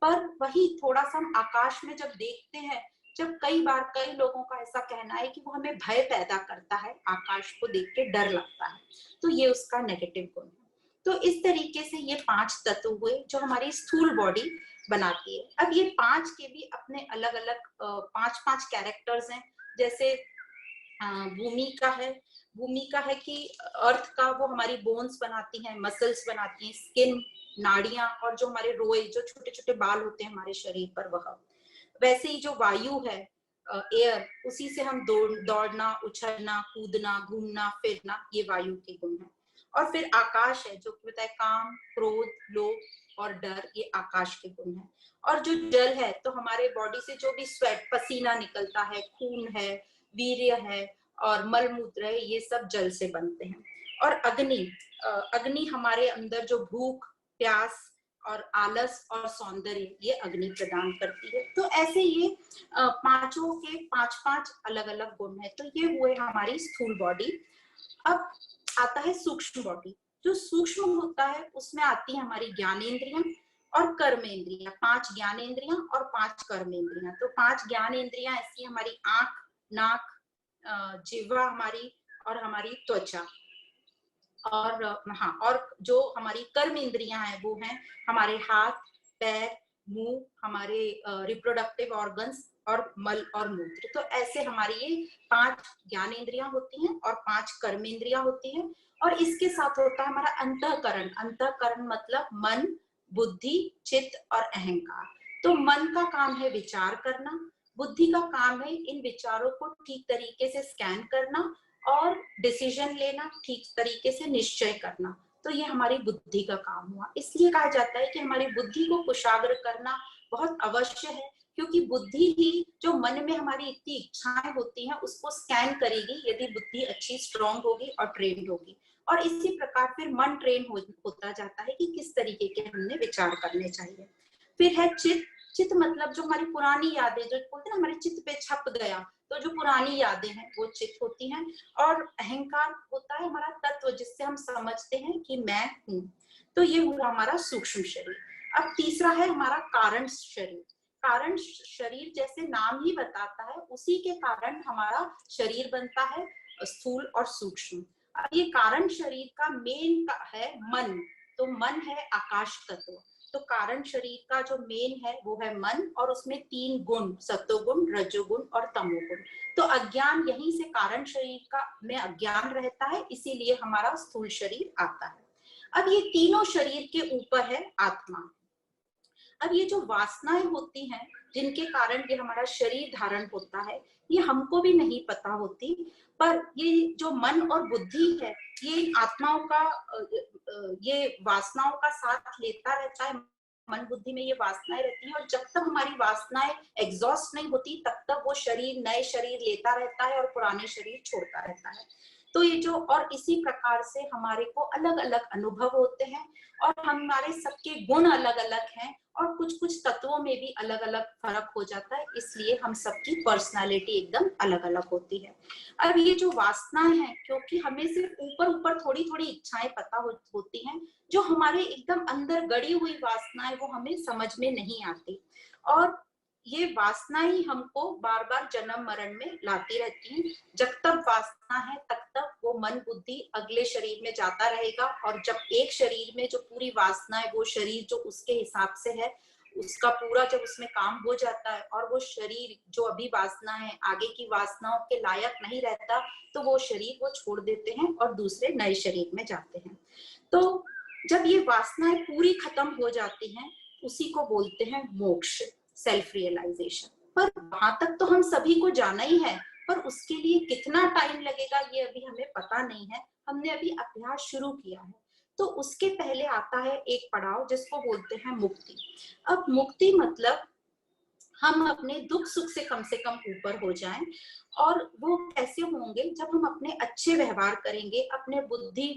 पर वही थोड़ा सा हम आकाश में जब देखते हैं, जब कई बार कई लोगों का ऐसा कहना है कि वो हमें भय पैदा करता है, आकाश को देख के डर लगता है, तो ये उसका नेगेटिव गुण है। तो इस तरीके से ये 5 तत्व हुए जो हमारी स्थूल बॉडी बनाती है। अब ये 5 के भी अपने अलग अलग 5-5 कैरेक्टर्स हैं। जैसे भूमि का है, भूमि का है कि अर्थ का वो हमारी बोन्स बनाती हैं, मसल्स बनाती हैं, स्किन, नाड़ियां, और जो हमारे रोए, जो छोटे छोटे बाल होते हैं हमारे शरीर पर, वह। वैसे ही जो वायु है, एयर, उसी से हम दौड़ना, उछलना, कूदना, घूमना फिरना, ये वायु के गुण है। और फिर आकाश है जो कि बताए काम, क्रोध, लोभ और डर, ये आकाश के गुण है। और जो जल है, तो हमारे बॉडी से जो भी स्वेट, पसीना निकलता है, खून है, वीर्य है और मलमूत्र है, ये सब जल से बनते हैं। और अग्नि, अग्नि हमारे अंदर जो भूख, प्यास और आलस और सौंदर्य, ये अग्नि प्रदान करती है। तो ऐसे ये पांचों के 5-5 अलग अलग गुण है। तो ये हुए हमारी स्थूल बॉडी। अब आता है सूक्ष्म बॉडी। जो सूक्ष्म होता है उसमें आती है हमारी ज्ञानेंद्रियां और कर्मेंद्रियां। 5 ज्ञानेंद्रियां और 5 कर्मेंद्रियां। तो 5 ज्ञानेंद्रियां ऐसी हमारी आंख, नाक, जिह्वा हमारी, और हमारी त्वचा। और हाँ, और जो हमारी कर्म इंद्रियां हैं वो हैं हमारे हाथ, पैर, मुंह, हमारे रिप्रोडक्टिव ऑर्गन्स और मल और मूत्र। तो ऐसे हमारी ये 5 ज्ञानेंद्रियां होती हैं और 5 कर्मेंद्रियां होती हैं। और इसके साथ होता है हमारा अंतःकरण। अंतःकरण मतलब मन, बुद्धि, चित्त और अहंकार। तो मन का काम है विचार करना, बुद्धि का काम है इन विचारों को ठीक तरीके से स्कैन करना और डिसीजन लेना, ठीक तरीके से निश्चय करना। तो ये हमारी बुद्धि का काम हुआ। इसलिए कहा जाता है कि हमारी बुद्धि को कुशाग्र करना बहुत अवश्य है, क्योंकि बुद्धि ही जो मन में हमारी इतनी इच्छाएं होती हैं उसको स्कैन करेगी, यदि बुद्धि अच्छी स्ट्रांग होगी और ट्रेन्ड होगी। और इसी प्रकार फिर मन ट्रेन होता जाता है कि किस तरीके के हमने विचार करने चाहिए। फिर है चित्त। चित्त मतलब जो हमारी पुरानी यादें, जो बोलते हैं ना हमारे चित्त पे छप गया, तो जो पुरानी यादें हैं वो चित्त होती हैं। और अहंकार होता है हमारा तत्व, जिससे हम समझते हैं कि मैं हूं। तो ये हुआ हमारा सूक्ष्म शरीर। अब तीसरा है हमारा कारण शरीर। कारण शरीर जैसे नाम ही बताता है, उसी के कारण हमारा शरीर बनता है, स्थूल और सूक्ष्म। अब ये कारण शरीर का मेन है मन। तो मन है आकाश तत्व। तो कारण शरीर का जो मेन है वो है मन, और उसमें 3 गुण, सत्वगुण, रजोगुण और तमोगुण। तो अज्ञान, यहीं से कारण शरीर का में अज्ञान रहता है, इसीलिए हमारा स्थूल शरीर आता है। अब ये तीनों शरीर के ऊपर है आत्मा। अब ये जो वासनाएं होती हैं जिनके कारण ये हमारा शरीर धारण होता है, ये हमको भी नहीं पता होती, पर ये जो मन और बुद्धि है, ये इन आत्माओं का, ये वासनाओं का साथ लेता रहता है। मन बुद्धि में ये वासनाएं रहती हैं, और जब तक हमारी वासनाएं एग्जॉस्ट नहीं होती तब तक वो शरीर नए शरीर लेता रहता है और पुराने शरीर छोड़ता रहता है। तो ये जो, और इसी प्रकार से हमारे को अलग अलग अनुभव होते हैं, और हमारे सबके गुण अलग अलग हैं, और कुछ कुछ तत्वों में भी अलग अलग फर्क हो जाता है, इसलिए हम सबकी पर्सनालिटी एकदम अलग अलग होती है। अब ये जो वासनाएं हैं, क्योंकि हमें सिर्फ ऊपर ऊपर थोड़ी थोड़ी इच्छाएं पता होती हैं, जो हमारे एकदम अंदर गड़ी हुई वासनाएं वो हमें समझ में नहीं आती। और ये वासना ही हमको बार बार जन्म मरण में लाती रहती है। जब तक वासना है तब तक वो मन बुद्धि अगले शरीर में जाता रहेगा, और जब एक शरीर में जो पूरी वासना है, वो शरीर जो उसके हिसाब से है, उसका पूरा जब उसमें काम हो जाता है, और वो शरीर जो अभी वासना है आगे की वासनाओं के लायक नहीं रहता, तो वो शरीर वो छोड़ देते हैं और दूसरे नए शरीर में जाते हैं। तो जब ये वासनाएं पूरी खत्म हो जाती हैं, उसी को बोलते हैं मोक्ष, सेल्फ रियलाइजेशन। पर वहां तक तो हम सभी को जाना ही है, पर उसके लिए कितना टाइम लगेगा ये अभी हमें पता नहीं है। हमने अभी अभ्यास शुरू किया है। तो उसके पहले आता है एक पड़ाव जिसको बोलते हैं मुक्ति। अब मुक्ति मतलब हम अपने दुख सुख से कम ऊपर हो जाएं। और वो कैसे होंगे? जब हम अपने अच्छे व्यवहार करेंगे, अपने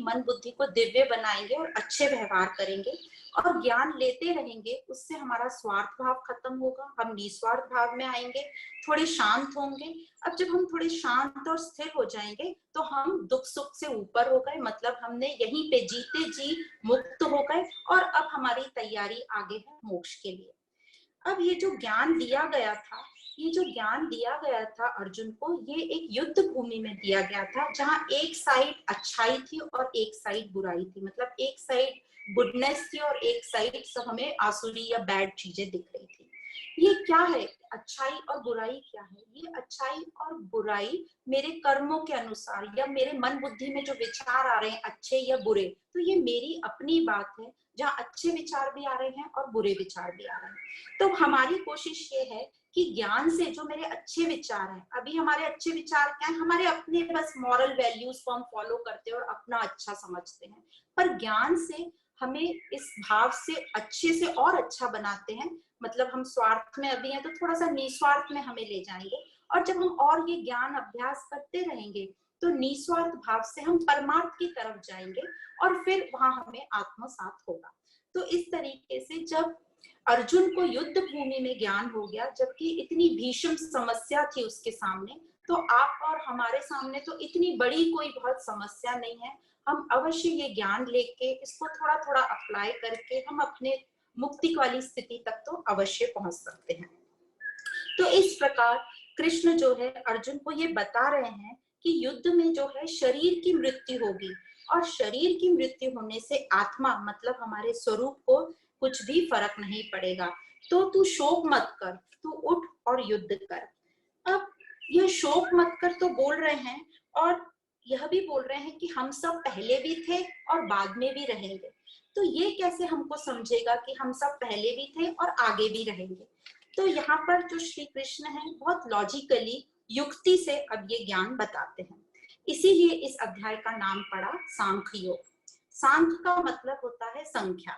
मन बुद्धि को दिव्य बनाएंगे और अच्छे व्यवहार करेंगे और ज्ञान लेते रहेंगे। उससे हमारा स्वार्थ भाव खत्म होगा, हम निस्वार्थ भाव में आएंगे, थोड़े शांत होंगे। अब जब हम थोड़े शांत और स्थिर हो जाएंगे तो हम दुख सुख से ऊपर हो गए, मतलब हमने यहीं पे जीते जी मुक्त हो गए और अब हमारी तैयारी आगे है मोक्ष के लिए। अब ये जो ज्ञान दिया गया था, ये जो ज्ञान दिया गया था अर्जुन को, ये एक युद्ध भूमि में दिया गया था, जहाँ एक साइड अच्छाई थी और एक साइड बुराई थी। मतलब एक साइड गुडनेस थी और एक साइड सब हमें आसुरी या बैड चीजें दिख रही थी। ये क्या है? अच्छाई और बुराई क्या है? ये अच्छाई और बुराई मेरे कर्मों के अनुसार या मेरे मन बुद्धि में जो विचार आ रहे हैं अच्छे या बुरे, तो ये मेरी अपनी बात है, जहाँ अच्छे विचार भी आ रहे हैं और बुरे विचार भी आ रहे हैं। तो हमारी कोशिश ये है कि ज्ञान से जो मेरे अच्छे विचार हैं, अभी हमारे अच्छे विचार क्या है? हमारे अपने बस मॉरल वैल्यूज को हम फॉलो करते हैं और अपना अच्छा समझते हैं, पर ज्ञान से हमें इस भाव से अच्छे से और अच्छा बनाते हैं। मतलब हम स्वार्थ में अभी हैं तो थोड़ा सा निस्वार्थ में हमें ले जाएंगे, और जब हम और ये ज्ञान अभ्यास करते रहेंगे तो निस्वार्थ भाव से हम परमार्थ की तरफ जाएंगे और फिर वहां हमें आत्मसात होगा। तो इस तरीके से जब अर्जुन को युद्ध भूमि में ज्ञान हो गया, जबकि इतनी भीषण समस्या थी उसके सामने, तो आप और हमारे सामने तो इतनी बड़ी कोई बहुत समस्या नहीं है। हम अवश्य ये ज्ञान लेके इसको थोड़ा थोड़ा अप्लाई करके हम अपने मुक्ति वाली स्थिति तक तो अवश्य पहुंच सकते हैं। तो इस प्रकार कृष्ण जो है अर्जुन को ये बता रहे हैं कि युद्ध में जो है शरीर की मृत्यु होगी, और शरीर की मृत्यु होने से आत्मा मतलब हमारे स्वरूप को कुछ भी फर्क नहीं पड़ेगा। तो तू शोक मत कर, तू उठ और युद्ध कर। अब यह शोक मत कर तो बोल रहे हैं, और यह भी बोल रहे हैं कि हम सब पहले भी थे और बाद में भी रहेंगे। तो ये कैसे हमको समझेगा कि हम सब पहले भी थे और आगे भी रहेंगे? तो यहाँ पर जो श्री कृष्ण है बहुत लॉजिकली युक्ति से अब ये ज्ञान बताते हैं। इसीलिए इस अध्याय का नाम पड़ा सांख्य योग। सांख्य का मतलब होता है संख्या।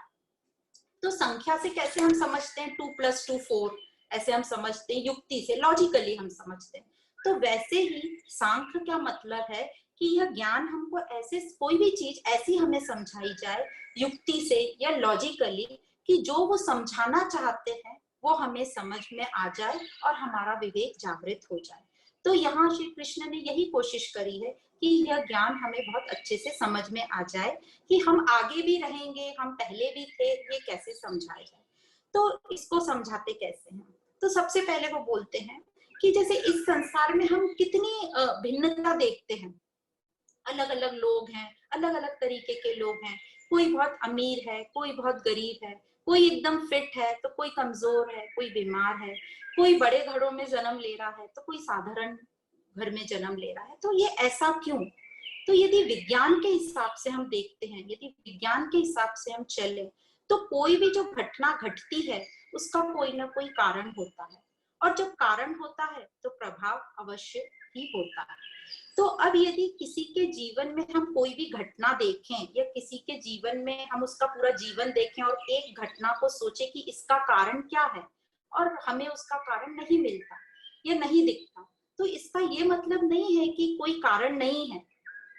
तो संख्या से कैसे हम समझते हैं 2 + 2 4, ऐसे हम समझते हैं, युक्ति से लॉजिकली हम समझते हैं। तो वैसे ही सांख्य का मतलब है कि यह ज्ञान हमको ऐसे कोई भी चीज ऐसी हमें समझाई जाए युक्ति से या लॉजिकली कि जो वो समझाना चाहते हैं वो हमें समझ में आ जाए और हमारा विवेक जागृत हो जाए। तो यहाँ श्री कृष्ण ने यही कोशिश करी है कि यह ज्ञान हमें बहुत अच्छे से समझ में आ जाए कि हम आगे भी रहेंगे, हम पहले भी थे, ये कैसे समझाया जाए। तो इसको समझाते कैसे हैं? तो सबसे पहले वो बोलते हैं कि जैसे इस संसार में हम कितनी भिन्नता देखते हैं। अलग अलग लोग हैं, अलग अलग तरीके के लोग हैं। कोई बहुत अमीर है, कोई बहुत गरीब है, कोई एकदम फिट है तो कोई कमजोर है, कोई बीमार है, कोई बड़े घरों में जन्म ले रहा है तो कोई साधारण घर में जन्म ले रहा है। तो ये ऐसा क्यों? तो यदि विज्ञान के हिसाब से हम देखते हैं, यदि विज्ञान के हिसाब से हम चले, तो कोई भी जो घटना घटती है उसका कोई ना कोई कारण होता है, और जब कारण होता है तो प्रभाव अवश्य ही होता है। तो अब यदि किसी के जीवन में हम कोई भी घटना देखें या किसी के जीवन में हम उसका पूरा जीवन देखें और एक घटना को सोचे कि इसका कारण क्या है, और हमें उसका कारण नहीं मिलता या नहीं दिखता, तो इसका ये मतलब नहीं है कि कोई कारण नहीं है।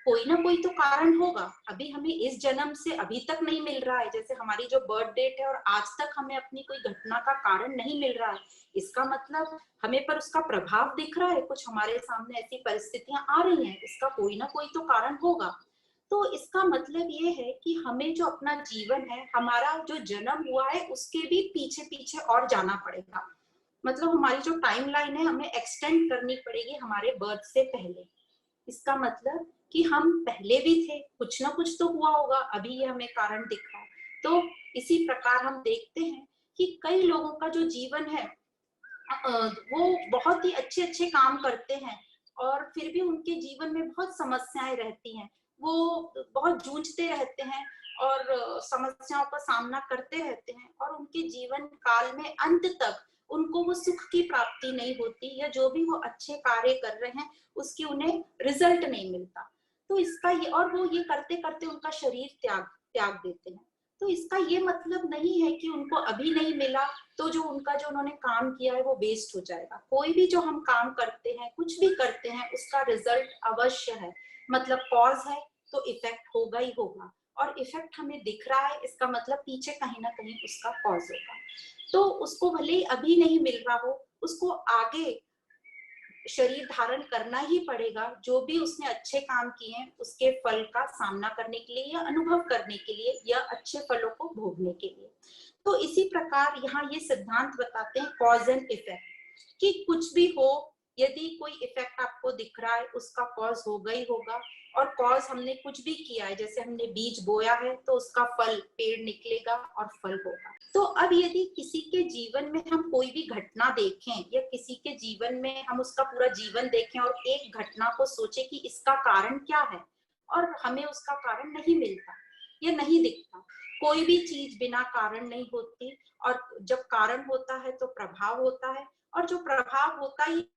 कोई ना कोई तो कारण होगा। अभी हमें इस जन्म से अभी तक नहीं मिल रहा है, जैसे हमारी जो बर्थ डेट है और आज तक हमें अपनी कोई घटना का कारण नहीं मिल रहा है, इसका मतलब हमें पर उसका प्रभाव दिख रहा है, कुछ हमारे सामने ऐसी परिस्थितियां आ रही हैं, इसका कोई ना कोई तो कारण होगा। तो इसका मतलब ये है कि हमें जो अपना जीवन है, हमारा जो जन्म हुआ है, उसके भी पीछे पीछे और जाना पड़ेगा। मतलब हमारी जो टाइम लाइन है हमें एक्सटेंड करनी पड़ेगी हमारे बर्थ से पहले। इसका मतलब कि हम पहले भी थे, कुछ ना कुछ तो हुआ होगा, अभी ये हमें कारण दिख रहा है। तो इसी प्रकार हम देखते हैं कि कई लोगों का जो जीवन है वो बहुत ही अच्छे अच्छे काम करते हैं, और फिर भी उनके जीवन में बहुत समस्याएं रहती हैं। वो बहुत जूझते रहते हैं और समस्याओं का सामना करते रहते हैं, और उनके जीवन काल में अंत तक उनको वो सुख की प्राप्ति नहीं होती, या जो भी वो अच्छे कार्य कर रहे हैं उसकी उन्हें रिजल्ट नहीं मिलता। तो इसका ये, और वो ये करते करते उनका शरीर त्याग त्याग देते हैं। तो इसका ये मतलब नहीं है कि उनको अभी नहीं मिला तो जो उन्होंने काम किया है वो वेस्ट हो जाएगा। कोई भी जो हम काम करते हैं, कुछ भी करते हैं, उसका रिजल्ट अवश्य है। मतलब कॉज है तो इफेक्ट होगा ही होगा, और इफेक्ट हमें दिख रहा है, इसका मतलब पीछे कहीं ना कहीं उसका कॉज होगा। तो उसको भले ही अभी नहीं मिल रहा हो, उसको आगे शरीर धारण करना ही पड़ेगा। जो भी उसने अच्छे काम किए हैं उसके फल का सामना करने के लिए या अनुभव करने के लिए या अच्छे फलों को भोगने के लिए। तो इसी प्रकार यहाँ ये सिद्धांत बताते हैं कॉज एंड इफेक्ट, कि कुछ भी हो, यदि कोई इफेक्ट आपको दिख रहा है उसका कॉज होगा ही होगा। और कॉज हमने कुछ भी किया है, जैसे हमने बीज बोया है तो उसका फल पेड़ निकलेगा और फल होगा। तो अब यदि किसी के जीवन में हम कोई भी घटना देखें या किसी के जीवन में हम उसका पूरा जीवन देखें और एक घटना को सोचे कि इसका कारण क्या है, और हमें उसका कारण नहीं मिलता या नहीं दिखता। कोई भी चीज बिना कारण नहीं होती, और जब कारण होता है तो प्रभाव होता है, और जो प्रभाव होता ही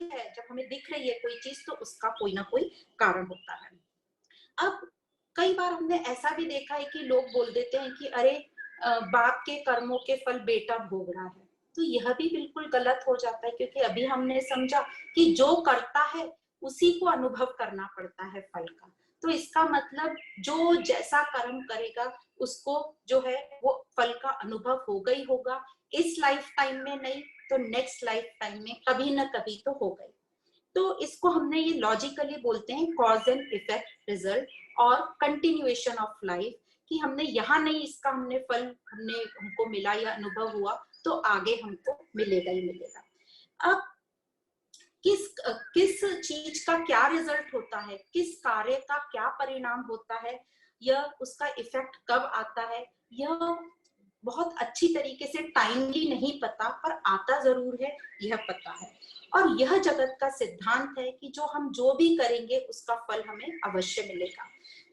है, जब हमें दिख रही है कोई चीज तो उसका कोई ना कोई कारण होता है। अब कई बार हमने ऐसा भी देखा है कि लोग बोल देते हैं कि अरे बाप के कर्मों के फल बेटा भोग रहा है। तो यह भी बिल्कुल गलत हो जाता है, क्योंकि अभी हमने समझा कि जो करता है उसी को अनुभव करना पड़ता है फल का। तो इसका मतलब जो जैसा कर्म करेगा उसको जो है वो फल का अनुभव होगा ही होगा। इस लाइफ टाइम में नहीं तो नेक्स्ट लाइफ टाइम में कभी ना कभी तो होगा ही। तो इसको हमने ये लॉजिकली बोलते हैं कॉज एंड इफेक्ट रिजल्ट और कंटिन्यूएशन ऑफ लाइफ, कि हमने यहाँ नहीं इसका हमने फल हमको मिला या अनुभव हुआ तो आगे हमको मिलेगा ही मिलेगा। अब किस किस चीज का क्या रिजल्ट होता है, किस कार्य का क्या परिणाम होता है, यह उसका इफेक्ट कब आता है, यह बहुत अच्छी तरीके से टाइमली नहीं पता, पर आता जरूर है, यह पता है। और यह जगत का सिद्धांत है कि जो हम जो भी करेंगे उसका फल हमें अवश्य मिलेगा।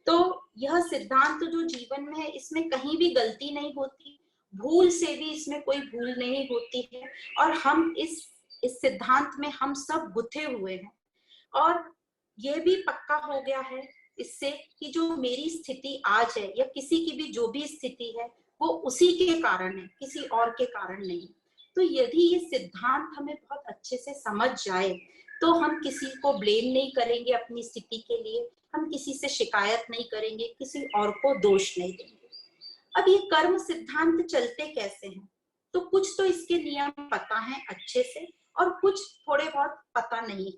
तो यह सिद्धांत जो जीवन में है इसमें कहीं भी गलती नहीं होती, भूल से भी इसमें कोई भूल नहीं होती है। और हम इस सिद्धांत में हम सब गुथे हुए हैं। और ये भी पक्का हो गया है इससे कि जो मेरी स्थिति आज है या किसी की भी जो भी स्थिति है वो उसी के कारण है, किसी और के कारण नहीं। तो यदि ये सिद्धांत हमें बहुत अच्छे से समझ जाए तो हम किसी को ब्लेम नहीं करेंगे अपनी स्थिति के लिए, हम किसी से शिकायत नहीं करेंगे, किसी और को दोष नहीं देंगे। अब ये कर्म सिद्धांत चलते कैसे हैं? तो कुछ तो इसके नियम पता है अच्छे से और कुछ थोड़े बहुत पता नहीं है।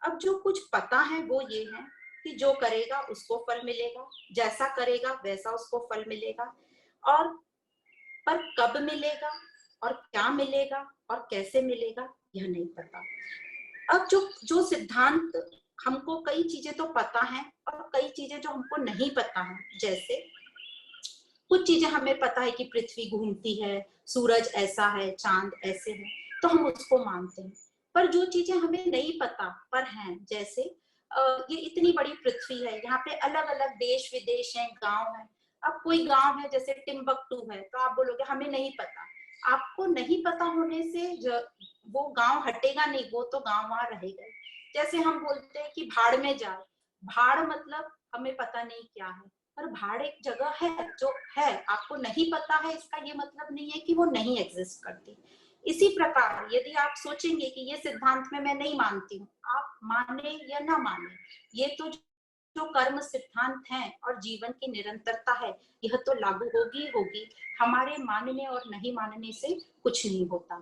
अब जो कुछ पता है वो ये है कि जो करेगा उसको फल मिलेगा, जैसा करेगा वैसा उसको फल मिलेगा। और पर कब मिलेगा और क्या मिलेगा और कैसे मिलेगा यह नहीं पता। अब जो जो सिद्धांत, हमको कई चीजें तो पता है और कई चीजें जो हमको नहीं पता है। जैसे कुछ चीजें हमें पता है कि पृथ्वी घूमती है, सूरज ऐसा है, चांद ऐसे है, तो हम उसको मानते हैं। पर जो चीजें हमें नहीं पता पर हैं, जैसे ये इतनी बड़ी पृथ्वी है, यहाँ पे अलग अलग देश विदेश हैं, गांव है। अब कोई गांव है जैसे टिम्बकटू है तो आप बोलोगे हमें नहीं पता। आपको नहीं पता होने से वो गांव हटेगा नहीं, वो तो गांव वहां रहेगा। जैसे हम बोलते हैं कि भाड़ में जाए, भाड़ मतलब हमें पता नहीं क्या है, पर भाड़ एक जगह है जो है, आपको नहीं पता है इसका ये मतलब नहीं है कि वो नहीं एग्जिस्ट करती। इसी प्रकार यदि आप सोचेंगे कि ये सिद्धांत में मैं नहीं मानती हूँ, आप माने या ना माने, ये तो जो कर्म सिद्धांत है और जीवन की निरंतरता है यह तो लागू होगी होगी। हमारे मानने और नहीं मानने से कुछ नहीं होता।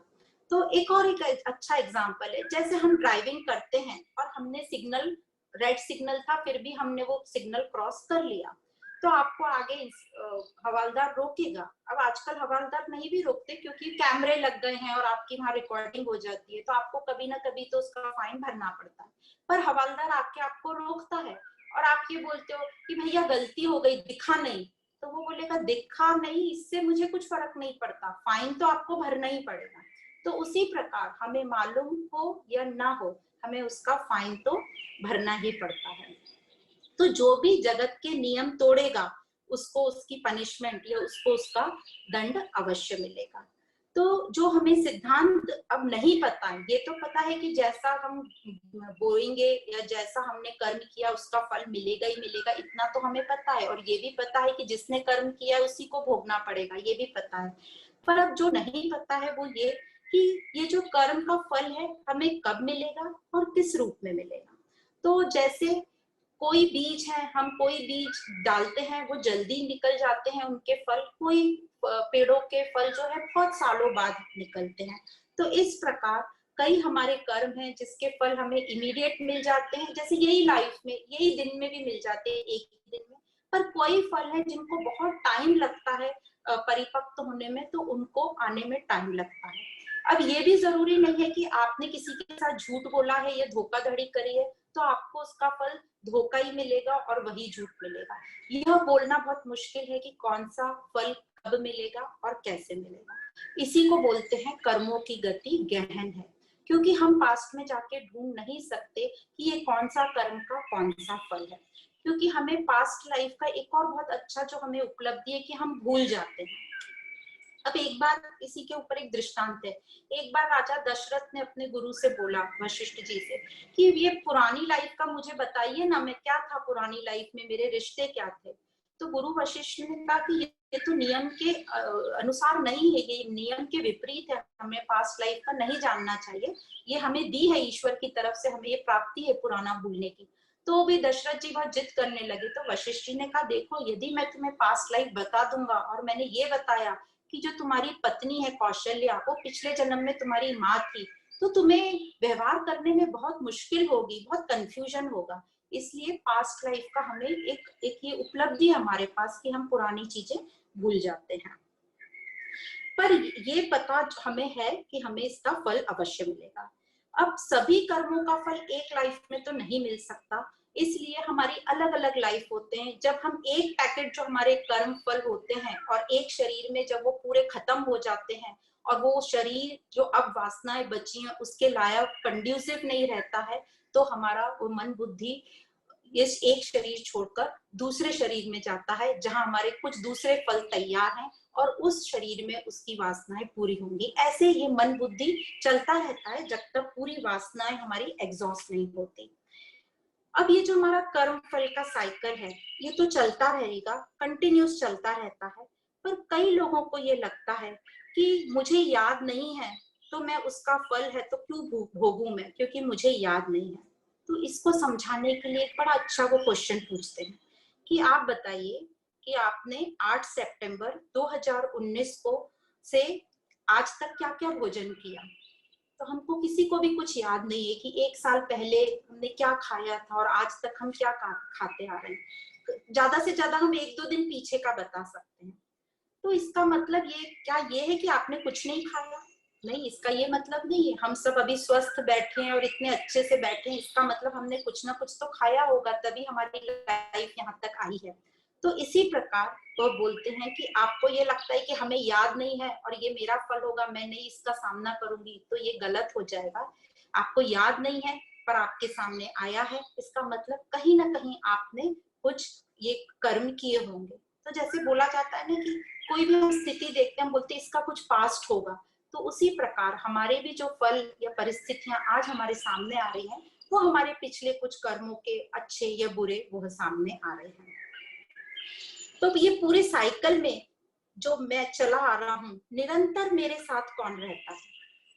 तो एक और एक अच्छा एग्जाम्पल है, जैसे हम ड्राइविंग करते हैं और हमने सिग्नल, रेड सिग्नल था फिर भी हमने वो सिग्नल क्रॉस कर लिया, तो आपको आगे हवालदार रोकेगा। अब आजकल हवालदार नहीं भी रोकते क्योंकि कैमरे लग गए हैं और आपकी वहां रिकॉर्डिंग हो जाती है, तो आपको कभी ना कभी तो उसका फाइन भरना पड़ता है। पर हवालदार आके आपको रोकता है और आप ये बोलते हो कि भैया गलती हो गई, दिखा नहीं, तो वो बोलेगा दिखा नहीं इससे मुझे कुछ फर्क नहीं पड़ता, फाइन तो आपको भरना ही पड़ेगा। तो उसी प्रकार हमें मालूम हो या ना हो, हमें उसका फाइन तो भरना ही पड़ता है। तो जो भी जगत के नियम तोड़ेगा उसको उसकी पनिशमेंट या उसको उसका दंड अवश्य मिलेगा। तो जो हमें सिद्धांत अब नहीं पता है, ये तो पता है कि जैसा हम बोएंगे या जैसा हमने कर्म किया उसका फल मिलेगा ही मिलेगा, इतना तो हमें पता है। और ये भी पता है कि जिसने कर्म किया है उसी को भोगना पड़ेगा, ये भी पता है। पर अब जो नहीं पता है वो ये कि ये जो कर्म का फल है हमें कब मिलेगा और किस रूप में मिलेगा। तो जैसे कोई बीज है, हम कोई बीज डालते हैं वो जल्दी निकल जाते हैं उनके फल, कोई पेड़ों के फल जो है बहुत सालों बाद निकलते हैं। तो इस प्रकार कई हमारे कर्म हैं जिसके फल हमें इमीडिएट मिल जाते हैं, जैसे यही लाइफ में यही दिन में भी मिल जाते हैं, एक ही दिन में। पर कोई फल है जिनको बहुत टाइम लगता है परिपक्व होने में, तो उनको आने में टाइम लगता है। अब ये भी जरूरी नहीं है कि आपने किसी के साथ झूठ बोला है या धोखाधड़ी करी है तो आपको उसका फल धोखा ही मिलेगा और वही झूठ मिलेगा। यह बोलना बहुत मुश्किल है कि कौन सा फल कब मिलेगा और कैसे मिलेगा। इसी को बोलते हैं कर्मों की गति गहन है, क्योंकि हम पास्ट में जाके ढूंढ नहीं सकते कि ये कौन सा कर्म का कौन सा फल है। क्योंकि हमें पास्ट लाइफ का एक और बहुत अच्छा जो हमें उपलब्धि है कि हम भूल जाते हैं। अब एक बार इसी के ऊपर एक दृष्टांत है। एक बार राजा दशरथ ने अपने गुरु से बोला, वशिष्ठ जी से, कि ये पुरानी लाइफ का मुझे बताइए ना, मैं क्या था पुरानी लाइफ में, मेरे रिश्ते क्या थे। तो गुरु वशिष्ठ ने कहा कि ये तो नियम के अनुसार नहीं है, ये नियम के विपरीत है, हमें पास्ट लाइफ का नहीं जानना चाहिए, ये हमें दी है ईश्वर की तरफ से, हमें ये प्राप्ति है पुराना भूलने की। तो भी दशरथ जी बहुत जिद करने लगे। तो वशिष्ठ जी ने कहा, देखो यदि मैं तुम्हें पास्ट लाइफ बता दूंगा और मैंने ये बताया कि जो तुम्हारी पत्नी है कौशल्या, वो पिछले जन्म में तुम्हारी माँ थी, तो तुम्हें व्यवहार करने में बहुत मुश्किल होगी, बहुत कंफ्यूजन होगा। इसलिए पास्ट लाइफ का हमें एक ये उपलब्धि है हमारे पास कि हम पुरानी चीजें भूल जाते हैं। पर ये पता हमें है कि हमें इसका फल अवश्य मिलेगा। अब सभी कर्मों का फल एक लाइफ में तो नहीं मिल सकता, इसलिए हमारी अलग अलग लाइफ होते हैं। जब हम एक पैकेट जो हमारे कर्म फल होते हैं और एक शरीर में जब वो पूरे खत्म हो जाते हैं और वो शरीर जो अब वासनाएं बची हैं उसके लायक कंड्यूसिव नहीं रहता है, तो हमारा वो मन बुद्धि इस एक शरीर छोड़कर दूसरे शरीर में जाता है जहां हमारे कुछ दूसरे फल तैयार हैं और उस शरीर में उसकी वासनाएं पूरी होंगी। ऐसे ये मन बुद्धि चलता रहता है जब तक पूरी वासनाएं हमारी एग्जॉस्ट नहीं होती। अब ये जो हमारा कर्म फल का साइकिल है ये तो चलता रहेगा, कंटिन्यूस चलता रहता है। पर कई लोगों को ये लगता है कि मुझे याद नहीं है तो मैं उसका फल है तो क्यों भोगूं मैं, क्योंकि मुझे याद नहीं है। तो इसको समझाने के लिए एक बड़ा अच्छा वो क्वेश्चन पूछते हैं कि आप बताइए कि आपने 8 सितंबर 2019 को से आज तक क्या क्या भोजन किया। तो हमको किसी को भी कुछ याद नहीं है कि एक साल पहले हमने क्या खाया था और आज तक हम क्या खाते आ रहे हैं। ज्यादा से ज्यादा हम एक दो दिन पीछे का बता सकते हैं। तो इसका मतलब ये क्या ये है कि आपने कुछ नहीं खाया? नहीं, इसका ये मतलब नहीं है। हम सब अभी स्वस्थ बैठे हैं और इतने अच्छे से बैठे हैं, इसका मतलब हमने कुछ ना कुछ तो खाया होगा, तभी हमारी लाइफ यहाँ तक आई है। तो इसी प्रकार वो बोलते हैं कि आपको ये लगता है कि हमें याद नहीं है और ये मेरा फल होगा, मैं नहीं इसका सामना करूंगी, तो ये गलत हो जाएगा। आपको याद नहीं है पर आपके सामने आया है, इसका मतलब कहीं ना कहीं आपने कुछ ये कर्म किए होंगे। तो जैसे बोला जाता है ना कि कोई भी हम स्थिति देखते हैं हम बोलते हैं इसका कुछ पास्ट होगा, तो उसी प्रकार हमारे भी जो फल या परिस्थितियां आज हमारे सामने आ रही हैं वो हमारे पिछले कुछ कर्मों के अच्छे या बुरे वो सामने आ रहे हैं। तो ये पूरे साइकिल में जो मैं चला आ रहा हूँ निरंतर मेरे साथ कौन रहता है।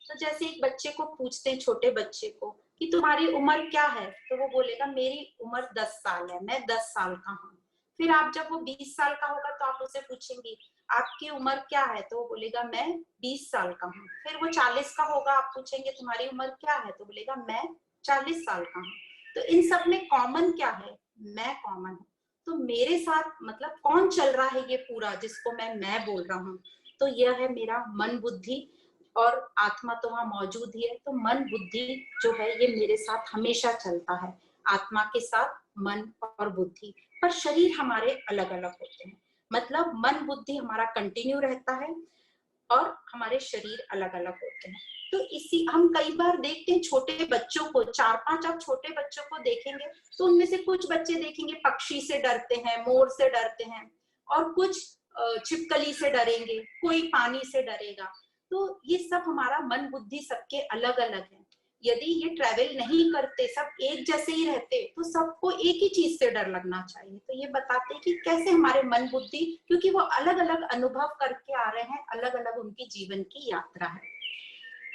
तो जैसे एक बच्चे को पूछते हैं, छोटे बच्चे को, कि तुम्हारी उम्र क्या है, तो वो बोलेगा मेरी उम्र 10 साल है, मैं 10 साल का हूँ। फिर आप जब वो 20 साल का होगा तो आप उसे पूछेंगे आपकी उम्र क्या है, तो वो बोलेगा मैं 20 साल का हूँ। फिर वो 40 का होगा, आप पूछेंगे तुम्हारी उम्र क्या है, तो बोलेगा मैं 40 साल का हूँ। तो इन सब में कॉमन क्या है? मैं कॉमन हूँ। तो मेरे साथ मतलब कौन चल रहा है ये पूरा जिसको मैं बोल रहा हूँ, तो यह है मेरा मन बुद्धि। और आत्मा तो वहां मौजूद ही है, तो मन बुद्धि जो है ये मेरे साथ हमेशा चलता है, आत्मा के साथ मन और बुद्धि। पर शरीर हमारे अलग अलग होते हैं, मतलब मन बुद्धि हमारा कंटिन्यू रहता है और हमारे शरीर अलग अलग होते हैं। तो इसी हम कई बार देखते हैं छोटे बच्चों को, 4-5 आप छोटे बच्चों को देखेंगे तो उनमें से कुछ बच्चे देखेंगे पक्षी से डरते हैं, मोर से डरते हैं, और कुछ छिपकली से डरेंगे, कोई पानी से डरेगा। तो ये सब हमारा मन बुद्धि सबके अलग अलग है। यदि ये ट्रैवल नहीं करते, सब एक जैसे ही रहते, तो सबको एक ही चीज से डर लगना चाहिए। तो ये बताते हैं कि कैसे हमारे मन बुद्धि, क्योंकि वो अलग अलग अनुभव करके आ रहे हैं, अलग अलग उनकी जीवन की यात्रा है।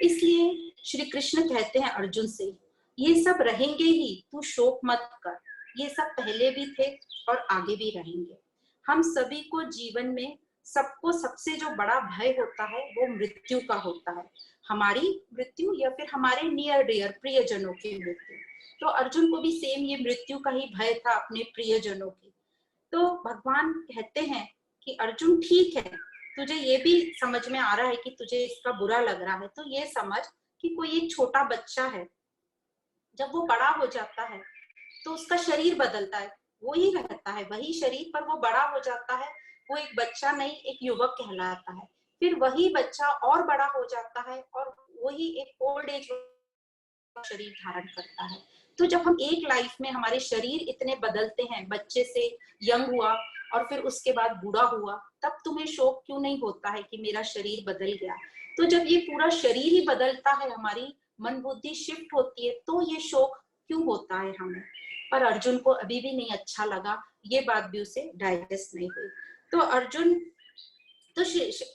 इसलिए श्री कृष्ण कहते हैं अर्जुन से, ये सब रहेंगे ही, तू शोक मत कर। ये सब पहले भी थे और आगे भी रहेंगे। हम सभी को जीवन में, सबको सबसे जो बड़ा भय होता है वो मृत्यु का होता है। हमारी मृत्यु या फिर हमारे नियर डियर प्रियजनों की मृत्यु। तो अर्जुन को भी सेम ये मृत्यु का ही भय था अपने प्रियजनों की। तो भगवान कहते हैं कि अर्जुन ठीक है, तुझे ये भी समझ में आ रहा है कि तुझे इसका बुरा लग रहा है, तो ये समझ कि कोई एक छोटा बच्चा है, जब वो बड़ा हो जाता है तो उसका शरीर बदलता है, वो ही रहता है वही शरीर, पर वो बड़ा हो जाता है, वो एक बच्चा नहीं एक युवक कहलाता है। फिर वही बच्चा और बड़ा हो जाता है और वही एक ओल्ड एज शरीर धारण करता है। तो जब हम एक लाइफ में हमारे शरीर इतने बदलते हैं, बच्चे से यंग हुआ और फिर उसके बाद बूढ़ा हुआ, तब तुम्हें शौक क्यों नहीं होता है कि मेरा शरीर बदल गया। तो जब ये पूरा शरीर ही बदलता है, हमारी मन बुद्धि शिफ्ट होती है, तो ये शौक क्यों होता है हमें। पर अर्जुन को अभी भी नहीं अच्छा लगा, ये बात भी उसे डाइजेस्ट नहीं हुई। तो अर्जुन, तो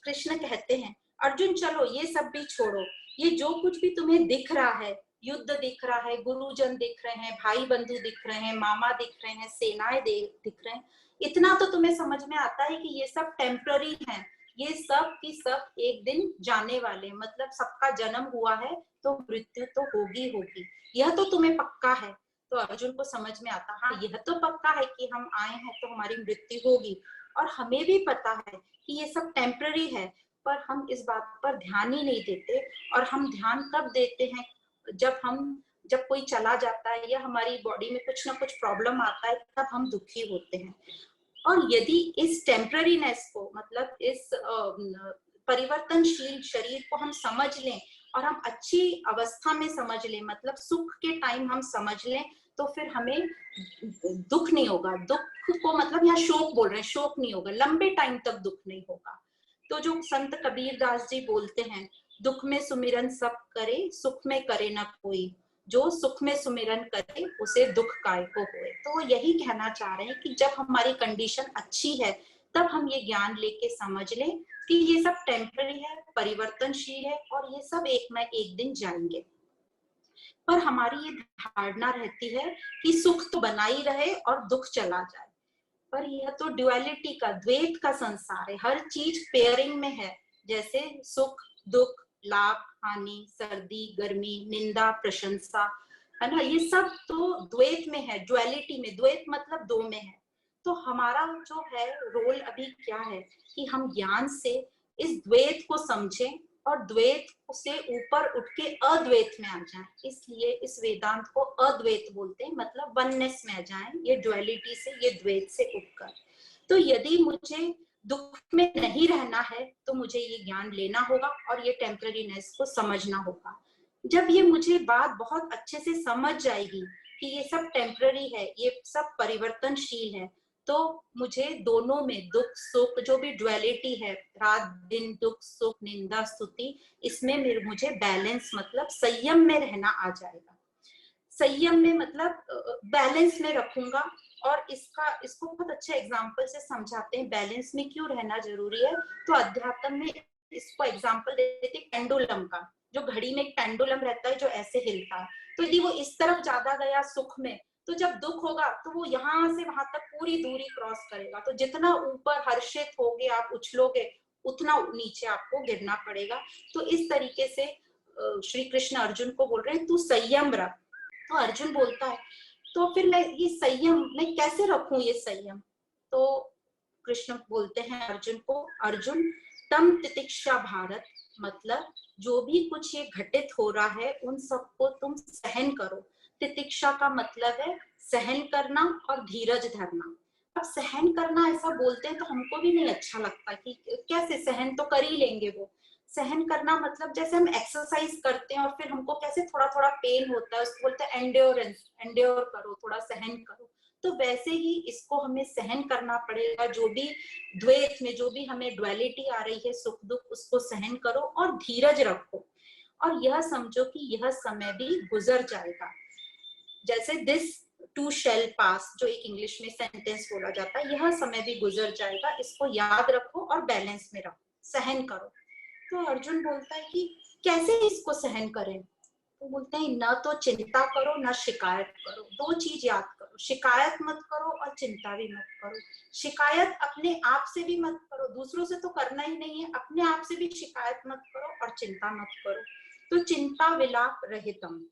कृष्ण कहते हैं अर्जुन चलो ये सब भी छोड़ो, ये जो कुछ भी तुम्हें दिख रहा है, युद्ध दिख रहा है, गुरुजन दिख रहे हैं, भाई बंधु दिख रहे हैं, मामा दिख रहे हैं, सेनाएं दिख रहे हैं, इतना तो तुम्हें समझ में आता है कि ये सब टेम्पररी है। ये सब की सब एक दिन जाने वाले, मतलब सबका जन्म हुआ है तो मृत्यु तो होगी होगी, यह तो तुम्हें पक्का है। तो अर्जुन को समझ में आता, हाँ यह तो पक्का है कि हम आए हैं तो हमारी मृत्यु होगी, और हमें भी पता है कि ये सब टेम्पररी है, पर हम इस बात पर ध्यान ही नहीं देते। और हम ध्यान कब देते हैं, जब कोई चला जाता है या हमारी बॉडी में कुछ ना कुछ प्रॉब्लम आता है, तब हम दुखी होते हैं। और यदि इस टेम्पररीनेस को, मतलब इस परिवर्तनशील शरीर को हम समझ लें और हम अच्छी अवस्था में समझ लें, मतलब सुख के टाइम हम समझ लें, तो फिर हमें दुख नहीं होगा। दुख को मतलब यहाँ शोक बोल रहे हैं, शोक नहीं होगा, लंबे टाइम तक दुख नहीं होगा। तो जो संत कबीर दास जी बोलते हैं, दुख में सुमिरन सब करे, सुख में करे न कोई, जो सुख में सुमिरन करे उसे दुख काय को होए। तो वो यही कहना चाह रहे हैं कि जब हमारी कंडीशन अच्छी है, तब हम ये ज्ञान लेके समझ लें कि ये सब टेम्पररी है, परिवर्तनशील है, और ये सब एक ना एक दिन जाएंगे। पर हमारी ये धारणा रहती है कि सुख तो बना ही रहे और दुख चला जाए। पर यह तो ड्युअलिटी का, द्वैत का संसार है, हर चीज पेयरिंग में है। जैसे सुख दुख, लाभ हानि, सर्दी गर्मी, निंदा प्रशंसा, है ना, ये सब तो द्वैत में है, ड्युअलिटी में। द्वैत मतलब दो में है। तो हमारा जो है रोल अभी क्या है कि हम ज्ञान से इस द्वैत को समझें और द्वैत से ऊपर उठ के अद्वैत में आ जाएं। इसलिए इस वेदांत को अद्वैत बोलते हैं, मतलब वननेस में आ जाएं, ये ड्युअलिटी से, ये द्वैत से उठकर। तो यदि मुझे दुख में नहीं रहना है, तो मुझे ये ज्ञान लेना होगा और ये टेम्पररीनेस को समझना होगा। जब ये मुझे बात बहुत अच्छे से समझ जाएगी कि ये सब टेम्पररी है, ये सब परिवर्तनशील है, तो मुझे दोनों में, दुख सुख जो भी ड्युअलिटी है, रात दिन दुख सुख निंदा स्तुति, इसमें मुझे बैलेंस, मतलब संयम में रहना आ जाएगा। संयम में मतलब बैलेंस में रखूंगा। और इसको बहुत अच्छे एग्जाम्पल से समझाते हैं बैलेंस में क्यों रहना जरूरी है। तो अध्यात्म में इसको एग्जाम्पल देते हैं पेंडुलम का। जो घड़ी में एक पेंडुलम रहता है जो ऐसे हिलता है, तो यदि वो इस तरफ ज्यादा गया सुख में, तो जब दुख होगा तो वो यहाँ से वहां तक पूरी दूरी क्रॉस करेगा। तो जितना ऊपर हर्षित होगे आप, उछलोगे, उतना नीचे आपको गिरना पड़ेगा। तो इस तरीके से श्री कृष्ण अर्जुन को बोल रहे हैं तू संयम रख। तो अर्जुन बोलता है तो फिर मैं ये संयम मैं कैसे रखूं, ये संयम। तो कृष्ण बोलते हैं अर्जुन को, अर्जुन तम तितिक्षा भारत, मतलब जो भी कुछ ये घटित हो रहा है उन सबको तुम सहन करो। तितिक्षा का मतलब है सहन करना और धीरज धरना। अब सहन करना ऐसा बोलते हैं तो हमको भी नहीं अच्छा लगता कि कैसे सहन तो कर ही लेंगे। वो सहन करना मतलब जैसे हम एक्सरसाइज करते हैं और फिर हमको कैसे थोड़ा थोड़ा पेन होता है, उसको बोलते हैं एंड्योरेंस, एंड्योर करो, थोड़ा सहन करो। तो वैसे ही इसको हमें सहन करना पड़ेगा। जो भी द्वैत में जो भी हमें ड्युअलिटी आ रही है, सुख दुख, उसको सहन करो और धीरज रखो और यह समझो कि यह समय भी गुजर जाएगा। जैसे दिस टू शेल पास, जो एक इंग्लिश में सेंटेंस बोला जाता है, यह समय भी गुजर जाएगा, इसको याद रखो और बैलेंस में रखो, सहन करो। तो अर्जुन बोलता है कि कैसे इसको सहन करें? तो बोलते हैं न तो चिंता करो न शिकायत करो। दो चीज याद करो, शिकायत मत करो और चिंता भी मत करो। शिकायत अपने आप से भी मत करो, दूसरों से तो करना ही नहीं है, अपने आप से भी शिकायत मत करो और चिंता मत करो। तो चिंता विलाप रहितम।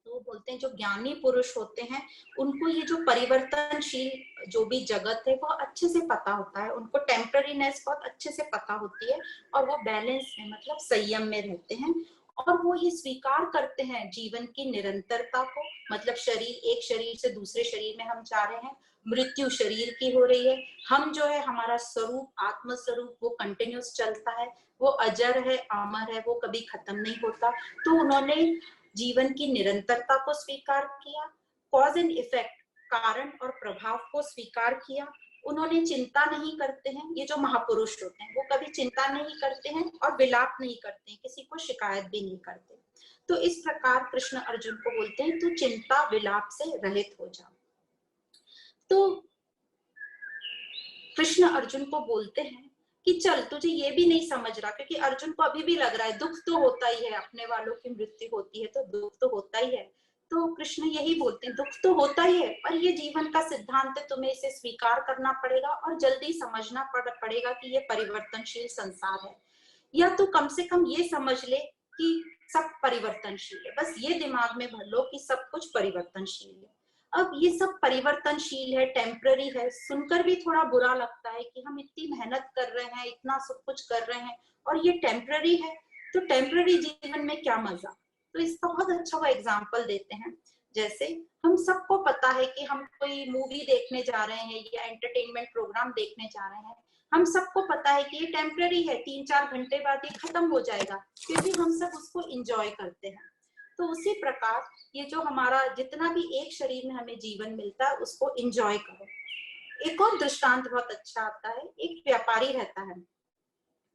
तो वो बोलते हैं जो ज्ञानी पुरुष होते हैं उनको ये जो परिवर्तनशील जो भी जगत है वो अच्छे से पता होता है, उनको टेम्पररीनेस बहुत अच्छे से पता होती है और वो बैलेंस में मतलब संयम में रहते हैं और वो ये स्वीकार करते हैं जीवन की निरंतरता को। मतलब शरीर, एक शरीर से दूसरे शरीर में हम जा रहे हैं, मृत्यु शरीर की हो रही है, हम जो है हमारा स्वरूप, आत्म स्वरूप वो कंटिन्यूस चलता है, वो अजर है, अमर है, वो कभी खत्म नहीं होता। तो उन्होंने जीवन की निरंतरता को स्वीकार किया, कॉज एंड इफेक्ट, कारण और प्रभाव को स्वीकार किया। उन्होंने चिंता नहीं करते हैं, ये जो महापुरुष होते हैं वो कभी चिंता नहीं करते हैं और विलाप नहीं करते हैं, किसी को शिकायत भी नहीं करते। तो इस प्रकार कृष्ण अर्जुन को बोलते हैं तू चिंता विलाप से रहित हो जा। तो कृष्ण अर्जुन को बोलते हैं कि चल, तुझे ये भी नहीं समझ रहा, क्योंकि अर्जुन को अभी भी लग रहा है दुख तो होता ही है, अपने वालों की मृत्यु होती है तो दुख तो होता ही है। तो कृष्ण यही बोलते हैं दुख तो होता ही है, पर ये जीवन का सिद्धांत है, तुम्हें इसे स्वीकार करना पड़ेगा और जल्दी समझना पड़ेगा कि ये परिवर्तनशील संसार है। या तो कम से कम ये समझ ले कि सब परिवर्तनशील है, बस ये दिमाग में भर लो कि सब कुछ परिवर्तनशील है। अब ये सब परिवर्तनशील है, टेम्पररी है, सुनकर भी थोड़ा बुरा लगता है कि हम इतनी मेहनत कर रहे हैं, इतना सब कुछ कर रहे हैं और ये टेम्पररी है, तो टेम्पररी जीवन में क्या मजा। तो इसका बहुत अच्छा वो एग्जाम्पल देते हैं। जैसे हम सबको पता है कि हम कोई मूवी देखने जा रहे हैं या एंटरटेनमेंट प्रोग्राम देखने जा रहे हैं, हम सबको पता है कि ये टेम्पररी है, 3-4 घंटे बाद ये खत्म हो जाएगा, क्योंकि हम सब उसको इंजॉय करते हैं। तो उसी प्रकार ये जो हमारा जितना भी एक शरीर में हमें जीवन मिलता है उसको इंजॉय करो। एक और दृष्टांत बहुत अच्छा आता है, एक व्यापारी रहता है,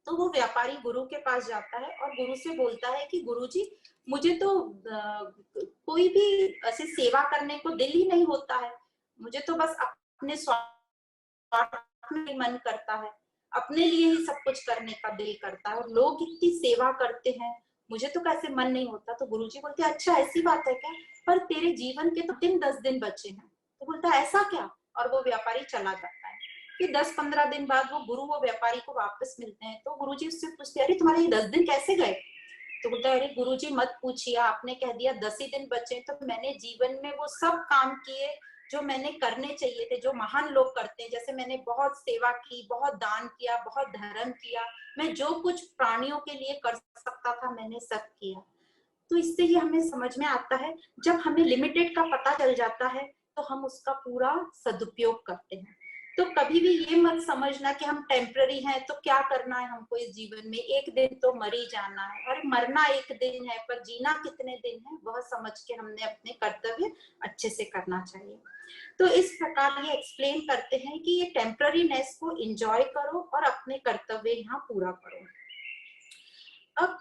तो वो व्यापारी गुरु के पास जाता है और गुरु से बोलता है कि गुरुजी, मुझे तो कोई भी ऐसे सेवा करने को दिल ही नहीं होता है, मुझे तो बस अपने स्वार्थ में ही मन करता है, अपने लिए ही सब कुछ करने का दिल करता है और लोग इतनी सेवा करते हैं, मुझे तो कैसे मन नहीं होता। तो गुरुजी बोलते हैं अच्छा ऐसी बात है क्या, पर तेरे जीवन के तो 10 दिन बचे हैं। तो बोलता है ऐसा क्या, और वो व्यापारी चला जाता है। फिर 10-15 दिन बाद वो गुरु वो व्यापारी को वापस मिलते हैं, तो गुरुजी उससे पूछते हैं अरे तुम्हारे ये 10 दिन कैसे गए। तो बोलता है अरे गुरुजी मत पूछिए, आपने कह दिया 10 ही दिन बचे, तो मैंने जीवन में वो सब काम किए जो मैंने करने चाहिए थे, जो महान लोग करते हैं। जैसे मैंने बहुत सेवा की, बहुत दान किया, बहुत धर्म किया, मैं जो कुछ प्राणियों के लिए कर सकता था मैंने सब किया। तो इससे ही हमें समझ में आता है, जब हमें लिमिटेड का पता चल जाता है तो हम उसका पूरा सदुपयोग करते हैं। तो कभी भी ये मत समझना कि हम टेम्पररी हैं तो क्या करना है हमको इस जीवन में, एक दिन तो मर ही जाना है, और मरना एक दिन है पर जीना कितने दिन है वह समझ के हमने अपने कर्तव्य अच्छे से करना चाहिए। तो इस प्रकार ये एक्सप्लेन करते हैं कि ये टेम्पररीनेस को एंजॉय करो और अपने कर्तव्य यहाँ पूरा करो। अब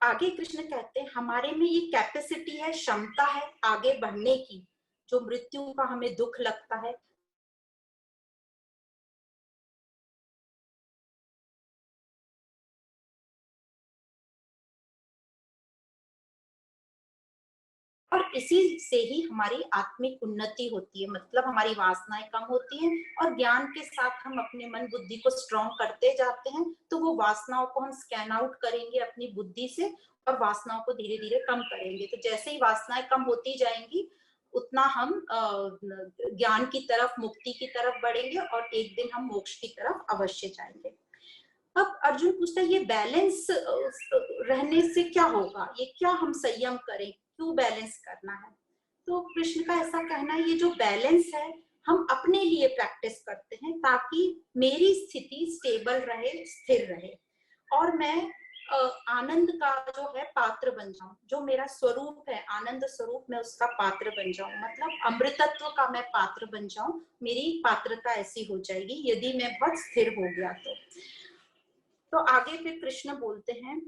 आगे कृष्ण कहते हैं हमारे में ये कैपेसिटी है, क्षमता है आगे बढ़ने की, जो मृत्यु का हमें दुख लगता है और इसी से ही हमारी आत्मिक उन्नति होती है, मतलब हमारी वासनाएं कम होती हैं और ज्ञान के साथ हम अपने मन बुद्धि को स्ट्रॉन्ग करते जाते हैं, तो वो वासनाओं को हम स्कैन आउट करेंगे अपनी बुद्धि से और वासनाओं को धीरे धीरे कम करेंगे। तो जैसे ही वासनाएं कम होती जाएंगी उतना हम ज्ञान की तरफ, मुक्ति की तरफ बढ़ेंगे और एक दिन हम मोक्ष की तरफ अवश्य जाएंगे। अब अर्जुन पूछता है ये बैलेंस रहने से क्या होगा, ये क्या हम संयम करें, क्यों बैलेंस करना है। तो कृष्ण का ऐसा कहना है ये जो बैलेंस है हम अपने लिए प्रैक्टिस करते हैं ताकि मेरी स्थिति स्टेबल रहे, स्थिर रहे और मैं आनंद का जो है पात्र बन जाऊं, जो मेरा स्वरूप है आनंद स्वरूप, मैं उसका पात्र बन जाऊं, मतलब अमृतत्व का मैं पात्र बन जाऊं। मेरी पात्रता ऐसी हो जाएगी यदि मैं बहुत स्थिर हो गया तो आगे फिर कृष्ण बोलते हैं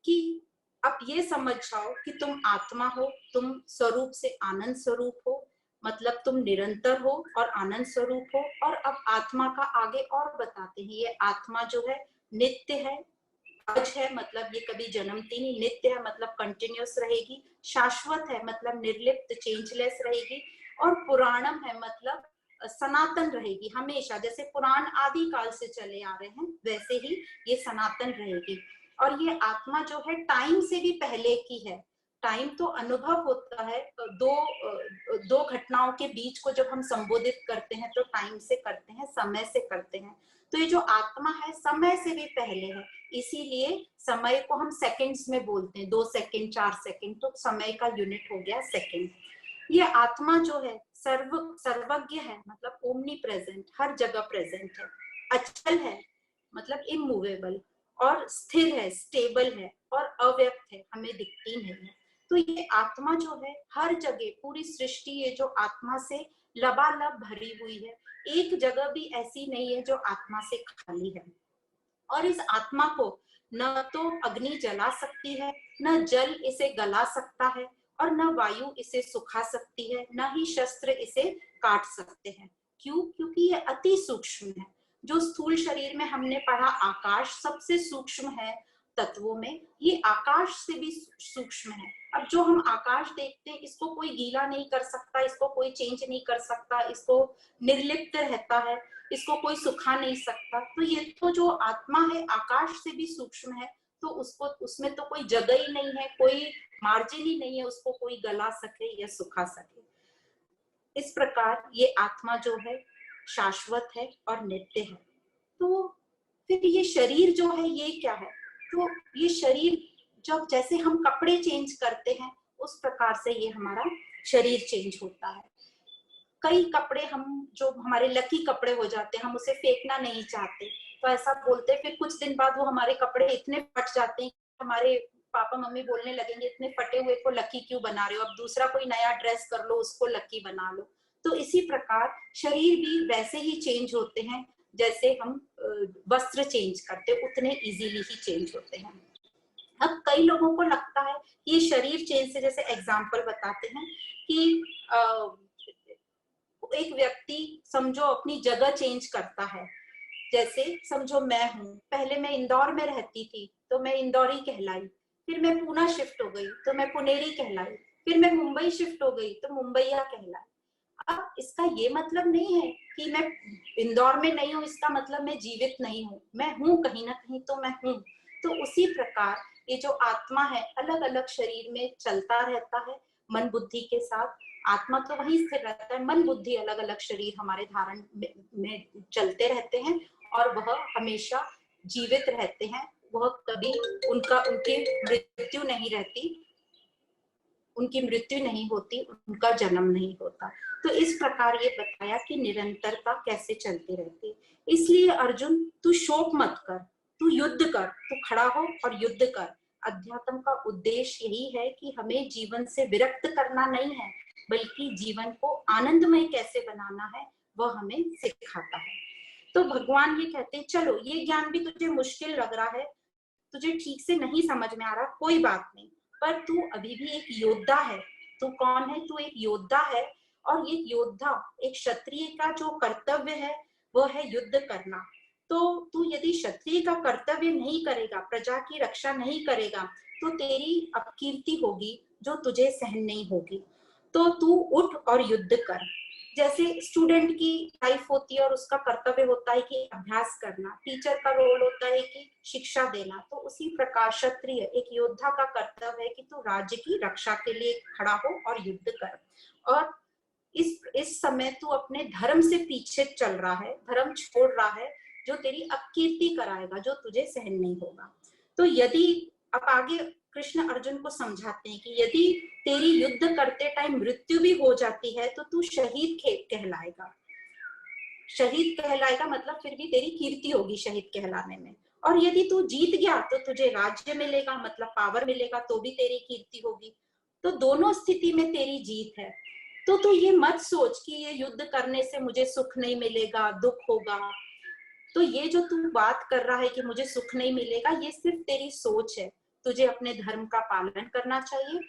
कि अब ये समझ जाओ कि तुम आत्मा हो, तुम स्वरूप से आनंद स्वरूप हो, मतलब तुम निरंतर हो और आनंद स्वरूप हो। और अब आत्मा का आगे और बताते हैं, ये आत्मा जो है नित्य है, अज है मतलब ये कभी जन्मती नहीं, नित्य है मतलब कंटिन्यूअस रहेगी, शाश्वत है मतलब निर्लिप्त चेंजलेस रहेगी, और पुराणम है मतलब सनातन रहेगी हमेशा। जैसे पुराण आदि काल से चले आ रहे हैं वैसे ही ये सनातन रहेगी। और ये आत्मा जो है टाइम से भी पहले की है। टाइम तो अनुभव होता है, दो घटनाओं के बीच को जब हम संबोधित करते हैं तो टाइम से करते हैं, समय से करते हैं। तो ये जो आत्मा है समय से भी पहले है, इसीलिए समय को हम सेकंड्स में बोलते हैं, 2 सेकंड 4 सेकंड, तो समय का यूनिट हो गया सेकंड। ये आत्मा जो है सर्वज्ञ है मतलब ओमनी प्रेजेंट, हर जगह प्रेजेंट है, अचल है मतलब इमूवेबल, और स्थिर है स्टेबल है, और अव्यक्त है हमें दिखती नहीं है। तो ये आत्मा जो है हर जगह, पूरी सृष्टि ये जो आत्मा से लबालब भरी हुई है, एक जगह भी ऐसी नहीं है जो आत्मा से खाली है। और इस आत्मा को न तो अग्नि जला सकती है, न जल इसे गला सकता है, और न वायु इसे सुखा सकती है, न ही शस्त्र इसे काट सकते हैं। क्यों? क्योंकि ये अति सूक्ष्म है। जो स्थूल शरीर में हमने पढ़ा आकाश सबसे सूक्ष्म है तत्वों में, ये आकाश से भी सूक्ष्म है। अब जो हम आकाश देखते हैं इसको कोई गीला नहीं कर सकता, इसको कोई चेंज नहीं कर सकता, इसको निर्लिप्त रहता है, इसको कोई सुखा नहीं सकता। तो ये तो जो आत्मा है आकाश से भी सूक्ष्म है, तो उसको उसमें तो कोई जगह ही नहीं है, कोई मार्जिन ही नहीं है उसको कोई गला सके या सुखा सके। इस प्रकार ये आत्मा जो है शाश्वत है और नित्य है। तो फिर ये शरीर जो है ये क्या है? तो ये शरीर जब जैसे हम कपड़े चेंज करते हैं उस प्रकार से ये हमारा शरीर चेंज होता है। कई कपड़े हम जो हमारे लकी कपड़े हो जाते हैं, हम उसे फेंकना नहीं चाहते, तो ऐसा बोलते हैं, फिर कुछ दिन बाद वो हमारे कपड़े इतने फट जाते हैं, हमारे पापा मम्मी बोलने लगेंगे इतने फटे हुए को लकी क्यों बना रहे हो, अब दूसरा कोई नया ड्रेस कर लो उसको लकी बना लो। तो इसी प्रकार शरीर भी वैसे ही चेंज होते हैं जैसे हम वस्त्र चेंज करते, उतने इजीली ही चेंज होते हैं। अब कई लोगों को लगता है कि शरीर चेंज से, जैसे एग्जाम्पल बताते हैं कि एक व्यक्ति समझो अपनी जगह चेंज करता है, जैसे समझो मैं हूँ, पहले मैं इंदौर में रहती थी तो मैं इंदौरी कहलाई, फिर मैं पूना शिफ्ट हो गई तो मैं पुनेरी कहलाई, फिर मैं मुंबई शिफ्ट हो गई तो मुंबईया कहलाई। अब इसका ये मतलब नहीं है कि मैं इंदौर में नहीं हूँ, इसका मतलब मैं जीवित नहीं हूँ, मैं हूँ कहीं ना कहीं तो मैं हूँ। तो उसी प्रकार ये जो आत्मा है अलग अलग शरीर में चलता रहता है मन बुद्धि के साथ। आत्मा तो वहीं स्थिर रहता है, मन बुद्धि अलग अलग शरीर हमारे धारण में चलते रहते हैं, और वह हमेशा जीवित रहते हैं। वह कभी उनकी मृत्यु नहीं रहती, उनकी मृत्यु नहीं होती, उनका जन्म नहीं होता। तो इस प्रकार ये बताया कि निरंतरता कैसे चलती रहती। इसलिए अर्जुन तू शोक मत कर, तू युद्ध कर, तू खड़ा हो और युद्ध कर। अध्यात्म का उद्देश्य यही है कि हमें जीवन से विरक्त करना नहीं है, बल्कि जीवन को आनंदमय कैसे बनाना है वह हमें सिखाता है। तो भगवान ये कहते हैं चलो ये ज्ञान भी तुझे मुश्किल लग रहा है, तुझे ठीक से नहीं समझ में आ रहा, कोई बात नहीं, पर तू अभी भी एक योद्धा है। तू कौन है? तू एक योद्धा है, और ये योद्धा एक क्षत्रिय का जो कर्तव्य है वह है युद्ध करना। तो तू यदि क्षत्रिय का कर्तव्य नहीं करेगा, प्रजा की रक्षा नहीं करेगा, तो तेरी अपकीर्ति होगी जो तुझे सहन नहीं होगी। तो तू उठ और युद्ध कर। जैसे स्टूडेंट की लाइफ होती है और उसका कर्तव्य होता है कि अभ्यास करना, टीचर का रोल होता है कि शिक्षा देना, तो उसी प्रकार क्षत्रिय एक योद्धा का कर्तव्य है कि तू राज्य की रक्षा के लिए खड़ा हो और युद्ध कर। और इस समय तू अपने धर्म से पीछे चल रहा है, धर्म छोड़ रहा है जो तेरी अपकीर्ति कराएगा, जो तुझे सहन नहीं होगा। तो यदि अब आगे कृष्ण अर्जुन को समझाते हैं कि यदि तेरी युद्ध करते टाइम मृत्यु भी हो जाती है तो तू शहीद कहलाएगा। शहीद कहलाएगा मतलब फिर भी तेरी कीर्ति होगी शहीद कहलाने में। और यदि तू जीत गया तो तुझे राज्य मिलेगा, मतलब पावर मिलेगा, तो भी तेरी कीर्ति होगी। तो दोनों स्थिति में तेरी जीत है। तो तू ये मत सोच कि ये युद्ध करने से मुझे सुख नहीं मिलेगा, दुख होगा। तो ये जो तू बात कर रहा है कि मुझे सुख नहीं मिलेगा, ये सिर्फ तेरी सोच है। तुझे अपने धर्म का पालन करना चाहिए,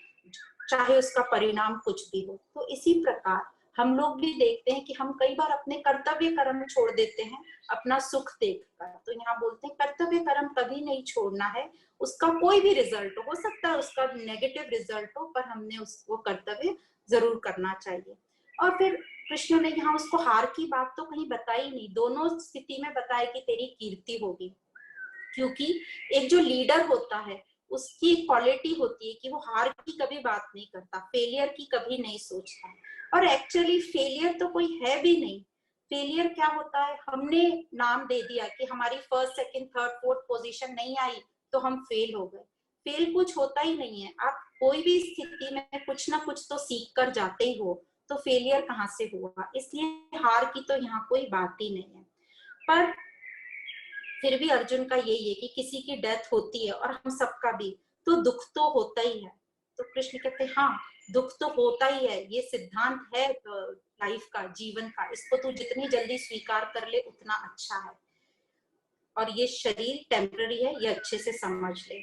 चाहे उसका परिणाम कुछ भी हो। तो इसी प्रकार हम लोग भी देखते हैं कि हम कई बार अपने कर्तव्य कर्म छोड़ देते हैं अपना सुख देखकर। तो यहाँ बोलते हैं कर्तव्य कर्म कभी नहीं छोड़ना है, उसका कोई भी रिजल्ट हो सकता है उसका नेगेटिव रिजल्ट हो, पर हमने उसको कर्तव्य जरूर करना चाहिए। और फिर कृष्ण ने यहाँ उसको हार की बात तो कहीं बताई नहीं, दोनों स्थिति में बताया कि तेरी कीर्ति होगी। क्योंकि एक जो लीडर होता है उसकी क्वालिटी होती है कि वो हार की कभी बात नहीं करता, फेलियर की कभी नहीं सोचता। और एक्चुअली फेलियर तो कोई है भी नहीं। फेलियर क्या होता है, हमने नाम दे दिया कि हमारी first second third fourth position नहीं आई तो हम फेल हो गए। फेल कुछ होता ही नहीं है। आप कोई भी स्थिति में कुछ ना कुछ तो सीख कर जाते ही हो, तो फेलियर कहाँ से हुआ। इसलिए हार की तो यहाँ कोई बात ही नहीं है। पर फिर भी अर्जुन का यही है कि किसी की डेथ होती है और हम सबका भी, तो दुख तो होता ही है। तो कृष्ण कहते हैं हाँ, दुख तो होता ही है, ये सिद्धांत है लाइफ का, जीवन का। इसको तू जितनी जल्दी स्वीकार कर ले उतना अच्छा है। और ये शरीर टेम्पररी है, ये अच्छे से समझ ले।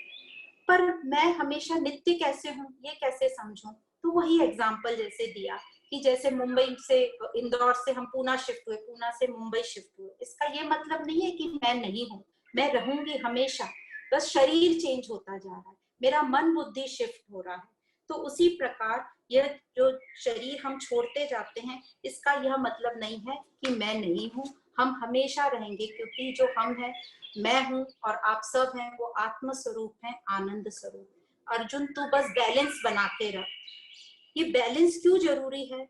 पर मैं हमेशा नित्य कैसे हूँ, ये कैसे समझूं। तो वही एग्जाम्पल जैसे दिया कि जैसे मुंबई से, इंदौर से हम पूना शिफ्ट हुए, पूना से मुंबई शिफ्ट हुए, इसका ये मतलब नहीं है कि मैं नहीं हूँ, मैं रहूंगी हमेशा। बस शरीर चेंज होता जा रहा है, मेरा मन बुद्धि शिफ्ट हो रहा है। तो उसी प्रकार यह जो शरीर हम छोड़ते जाते हैं, इसका यह मतलब नहीं है कि मैं नहीं हूँ। हम हमेशा रहेंगे, क्योंकि जो हम हैं, मैं हूँ और आप सब हैं, वो आत्म स्वरूप है, आनंद स्वरूप। अर्जुन तू बस बैलेंस बनाते रह। ये बैलेंस क्यों जरूरी है,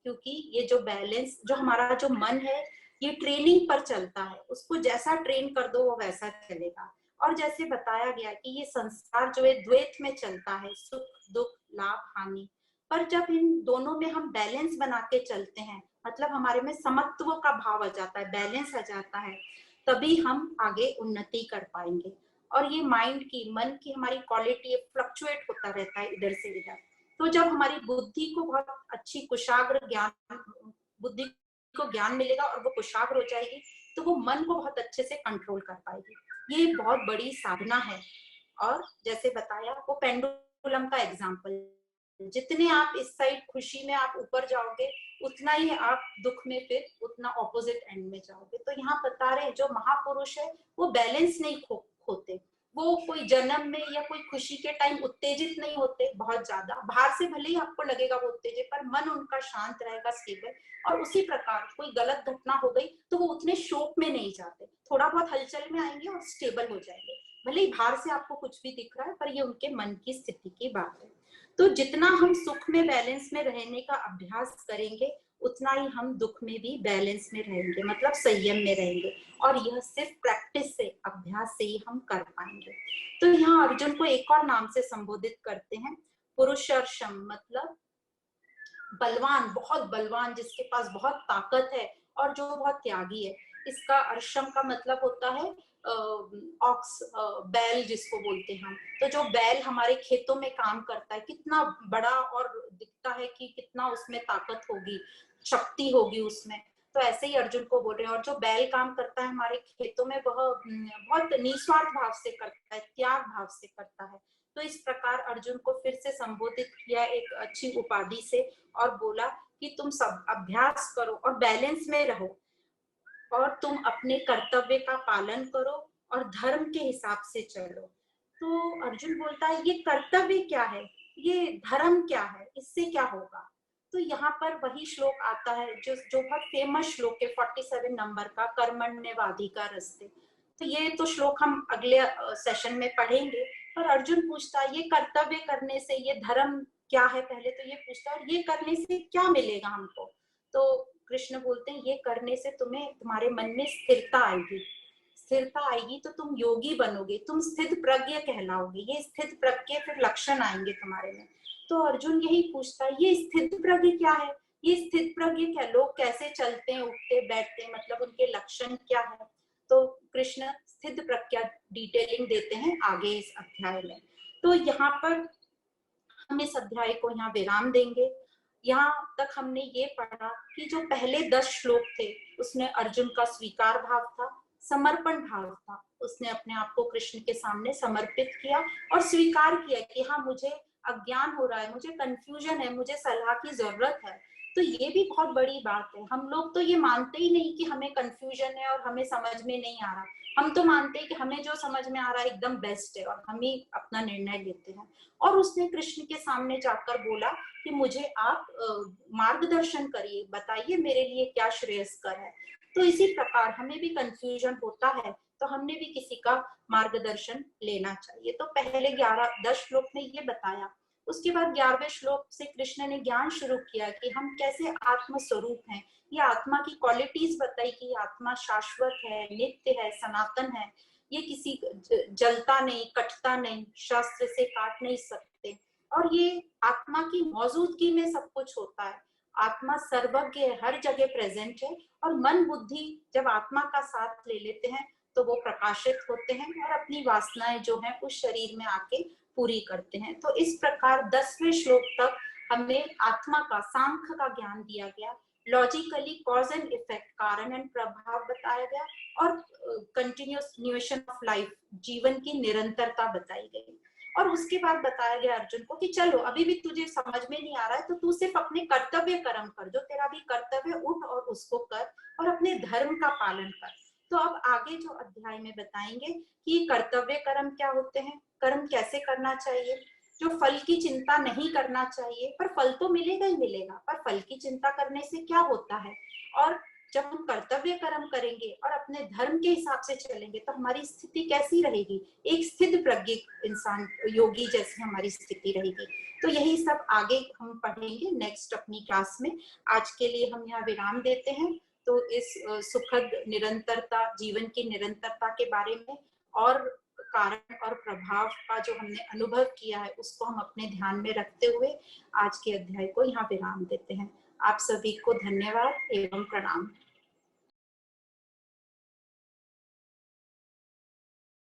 क्योंकि ये जो बैलेंस, जो हमारा जो मन है, ये ट्रेनिंग पर चलता है। उसको जैसा ट्रेन कर दो वो वैसा चलेगा। और जैसे बताया गया कि ये संसार जो है द्वैत में चलता है, सुख दुख लाभ हानि। पर जब इन दोनों में हम बैलेंस बना के चलते हैं, मतलब हमारे में समत्व का भाव आ जाता है, बैलेंस आ जाता है, तभी हम आगे उन्नति कर पाएंगे। और ये माइंड की, मन की हमारी क्वालिटी फ्लक्चुएट होता रहता है इधर से इधर। तो जब हमारी बुद्धि को बहुत अच्छी कुशाग्र ज्ञान, बुद्धि को ज्ञान मिलेगा और वो कुशाग्र हो जाएगी, तो वो मन को बहुत अच्छे से कंट्रोल कर पाएगी। ये बहुत बड़ी साधना है। और जैसे बताया वो पेंडुलम का एग्जाम्पल, जितने आप इस साइड खुशी में आप ऊपर जाओगे, उतना ही आप दुख में फिर उतना ऑपोजिट एंड में जाओगे। तो यहाँ बता रहे जो महापुरुष है वो बैलेंस नहीं खोते। वो कोई जन्म में या कोई खुशी के टाइम उत्तेजित नहीं होते बहुत ज्यादा, बाहर से भले ही आपको लगेगा वो उत्तेजित, पर मन उनका शांत रहेगा, स्टेबल। और उसी प्रकार कोई गलत घटना हो गई तो वो उतने शोक में नहीं जाते, थोड़ा बहुत हलचल में आएंगे और स्टेबल हो जाएंगे। भले ही बाहर से आपको कुछ भी दिख रहा है, पर ये उनके मन की स्थिति की बात है। तो जितना हम सुख में बैलेंस में रहने का अभ्यास करेंगे, उतना ही हम दुख में भी बैलेंस में रहेंगे, मतलब संयम में रहेंगे। और यह सिर्फ प्रैक्टिस से, अभ्यास से ही हम कर पाएंगे। तो यहाँ अर्जुन को एक और नाम से संबोधित करते हैं, पुरुषर्षम, मतलब बलवान, बहुत बलवान, जिसके पास बहुत ताकत है और जो बहुत त्यागी है। इसका अर्षम का मतलब होता है ऑक्स, बैल जिसको बोलते हैं हम। तो जो बैल हमारे खेतों में काम करता है, कितना बड़ा और दिखता है कि कितना उसमें ताकत होगी, शक्ति होगी उसमें। तो ऐसे ही अर्जुन को बोल रहे हैं। और जो बैल काम करता है हमारे खेतों में, वह बहुत निस्वार्थ भाव से करता है, त्याग भाव से करता है। तो इस प्रकार अर्जुन को फिर से संबोधित किया एक अच्छी उपाधि से, और बोला कि तुम सब अभ्यास करो और बैलेंस में रहो, और तुम अपने कर्तव्य का पालन करो और धर्म के हिसाब से चलो। तो अर्जुन बोलता है ये कर्तव्य क्या है, ये धर्म क्या है, इससे क्या होगा। तो यहाँ पर वही श्लोक आता है जो बहुत फेमस श्लोक है 47 नंबर का, कर्मण्येवाधिकारस्ते। तो ये तो श्लोक हम अगले सेशन में पढ़ेंगे। पर अर्जुन पूछता है ये कर्तव्य करने से, ये धर्म क्या है, पहले तो ये पूछता है, ये करने से क्या मिलेगा हमको। तो कृष्ण बोलते हैं ये करने से तुम्हें, तुम्हारे मन में स्थिरता आएगी, स्थिरता आएगी तो तुम योगी बनोगे, तुम स्थित प्रज्ञ कहलाओगे। ये स्थित प्रज्ञ फिर लक्षण आएंगे तुम्हारे में। तो अर्जुन यही पूछता है ये स्थित प्रज्ञ क्या है, ये स्थित प्रज्ञ क्या, लोग कैसे चलते हैं, उठते बैठते हैं, मतलब उनके लक्षण क्या है। तो कृष्ण स्थित प्रज्ञा डिटेलिंग देते हैं आगे इस अध्याय में। तो यहाँ पर हम इस अध्याय को यहाँ विराम देंगे। यहाँ तक हमने ये पढ़ा कि जो पहले 10 श्लोक थे उसमें अर्जुन का स्वीकार भाव था, समर्पण भाव था। उसने अपने आप को कृष्ण के सामने समर्पित किया और स्वीकार किया कि हाँ, मुझे अज्ञान हो रहा है, मुझे कंफ्यूजन है, मुझे सलाह की जरूरत है। तो ये भी बहुत बड़ी बात है। हम लोग तो ये मानते ही नहीं कि हमें कंफ्यूजन है और हमें समझ में नहीं आ रहा। हम तो मानते हैं कि हमें जो समझ में आ रहा है एकदम बेस्ट है और हम ही अपना निर्णय लेते हैं। और उसने कृष्ण के सामने जाकर बोला कि मुझे आप मार्गदर्शन करिए, बताइए मेरे लिए क्या श्रेयस्कर है। तो इसी प्रकार हमें भी कंफ्यूजन होता है तो हमने भी किसी का मार्गदर्शन लेना चाहिए। तो पहले 10 श्लोक में ये बताया। उसके बाद 11वें श्लोक से कृष्ण ने ज्ञान शुरू किया कि हम कैसे आत्म स्वरूप हैं। ये आत्मा की क्वालिटीज बताई कि आत्मा शाश्वत है, नित्य है, सनातन है। ये किसी जलता नहीं, कटता नहीं, शास्त्र से काट नहीं सकते। और ये आत्मा की मौजूदगी में सब कुछ होता है। आत्मा सर्वज्ञ है, हर जगह प्रेजेंट है। और मन बुद्धि जब आत्मा का साथ ले लेते हैं तो वो प्रकाशित होते हैं और अपनी वासनाएं जो है उस शरीर में आके पूरी करते हैं। तो इस प्रकार 10वें श्लोक तक हमें आत्मा का, सांख्य का ज्ञान दिया गया। लॉजिकली कॉज एंड इफेक्ट, कारण एंड प्रभाव बताया गया। और कंटिन्यूएशन ऑफ लाइफ, जीवन की निरंतरता बताई गई। और उसके बाद बताया गया अर्जुन को कि चलो अभी भी तुझे समझ में नहीं आ रहा है तो तू सिर्फ अपने कर्तव्य कर्म कर, जो तेरा भी कर्तव्य उठ और उसको कर और अपने धर्म का पालन कर। तो अब आगे जो अध्याय में बताएंगे कि कर्तव्य कर्म क्या होते हैं, कर्म कैसे करना चाहिए, जो फल की चिंता नहीं करना चाहिए, पर फल तो मिलेगा ही मिलेगा, पर फल की चिंता करने से क्या होता है। और जब हम कर्तव्य कर्म करेंगे और अपने धर्म के हिसाब से चलेंगे तो हमारी स्थिति कैसी रहेगी, एक स्थित प्रज्ञ इंसान, योगी जैसी हमारी स्थिति रहेगी। तो यही सब आगे हम पढ़ेंगे नेक्स्ट अपनी क्लास में। आज के लिए हम यहाँ विराम देते हैं। तो इस सुखद निरंतरता, जीवन की निरंतरता के बारे में और कारण और प्रभाव का जो हमने अनुभव किया है उसको हम अपने ध्यान में रखते हुए आज के अध्याय को यहाँ विराम देते हैं। आप सभी को धन्यवाद एवं प्रणाम।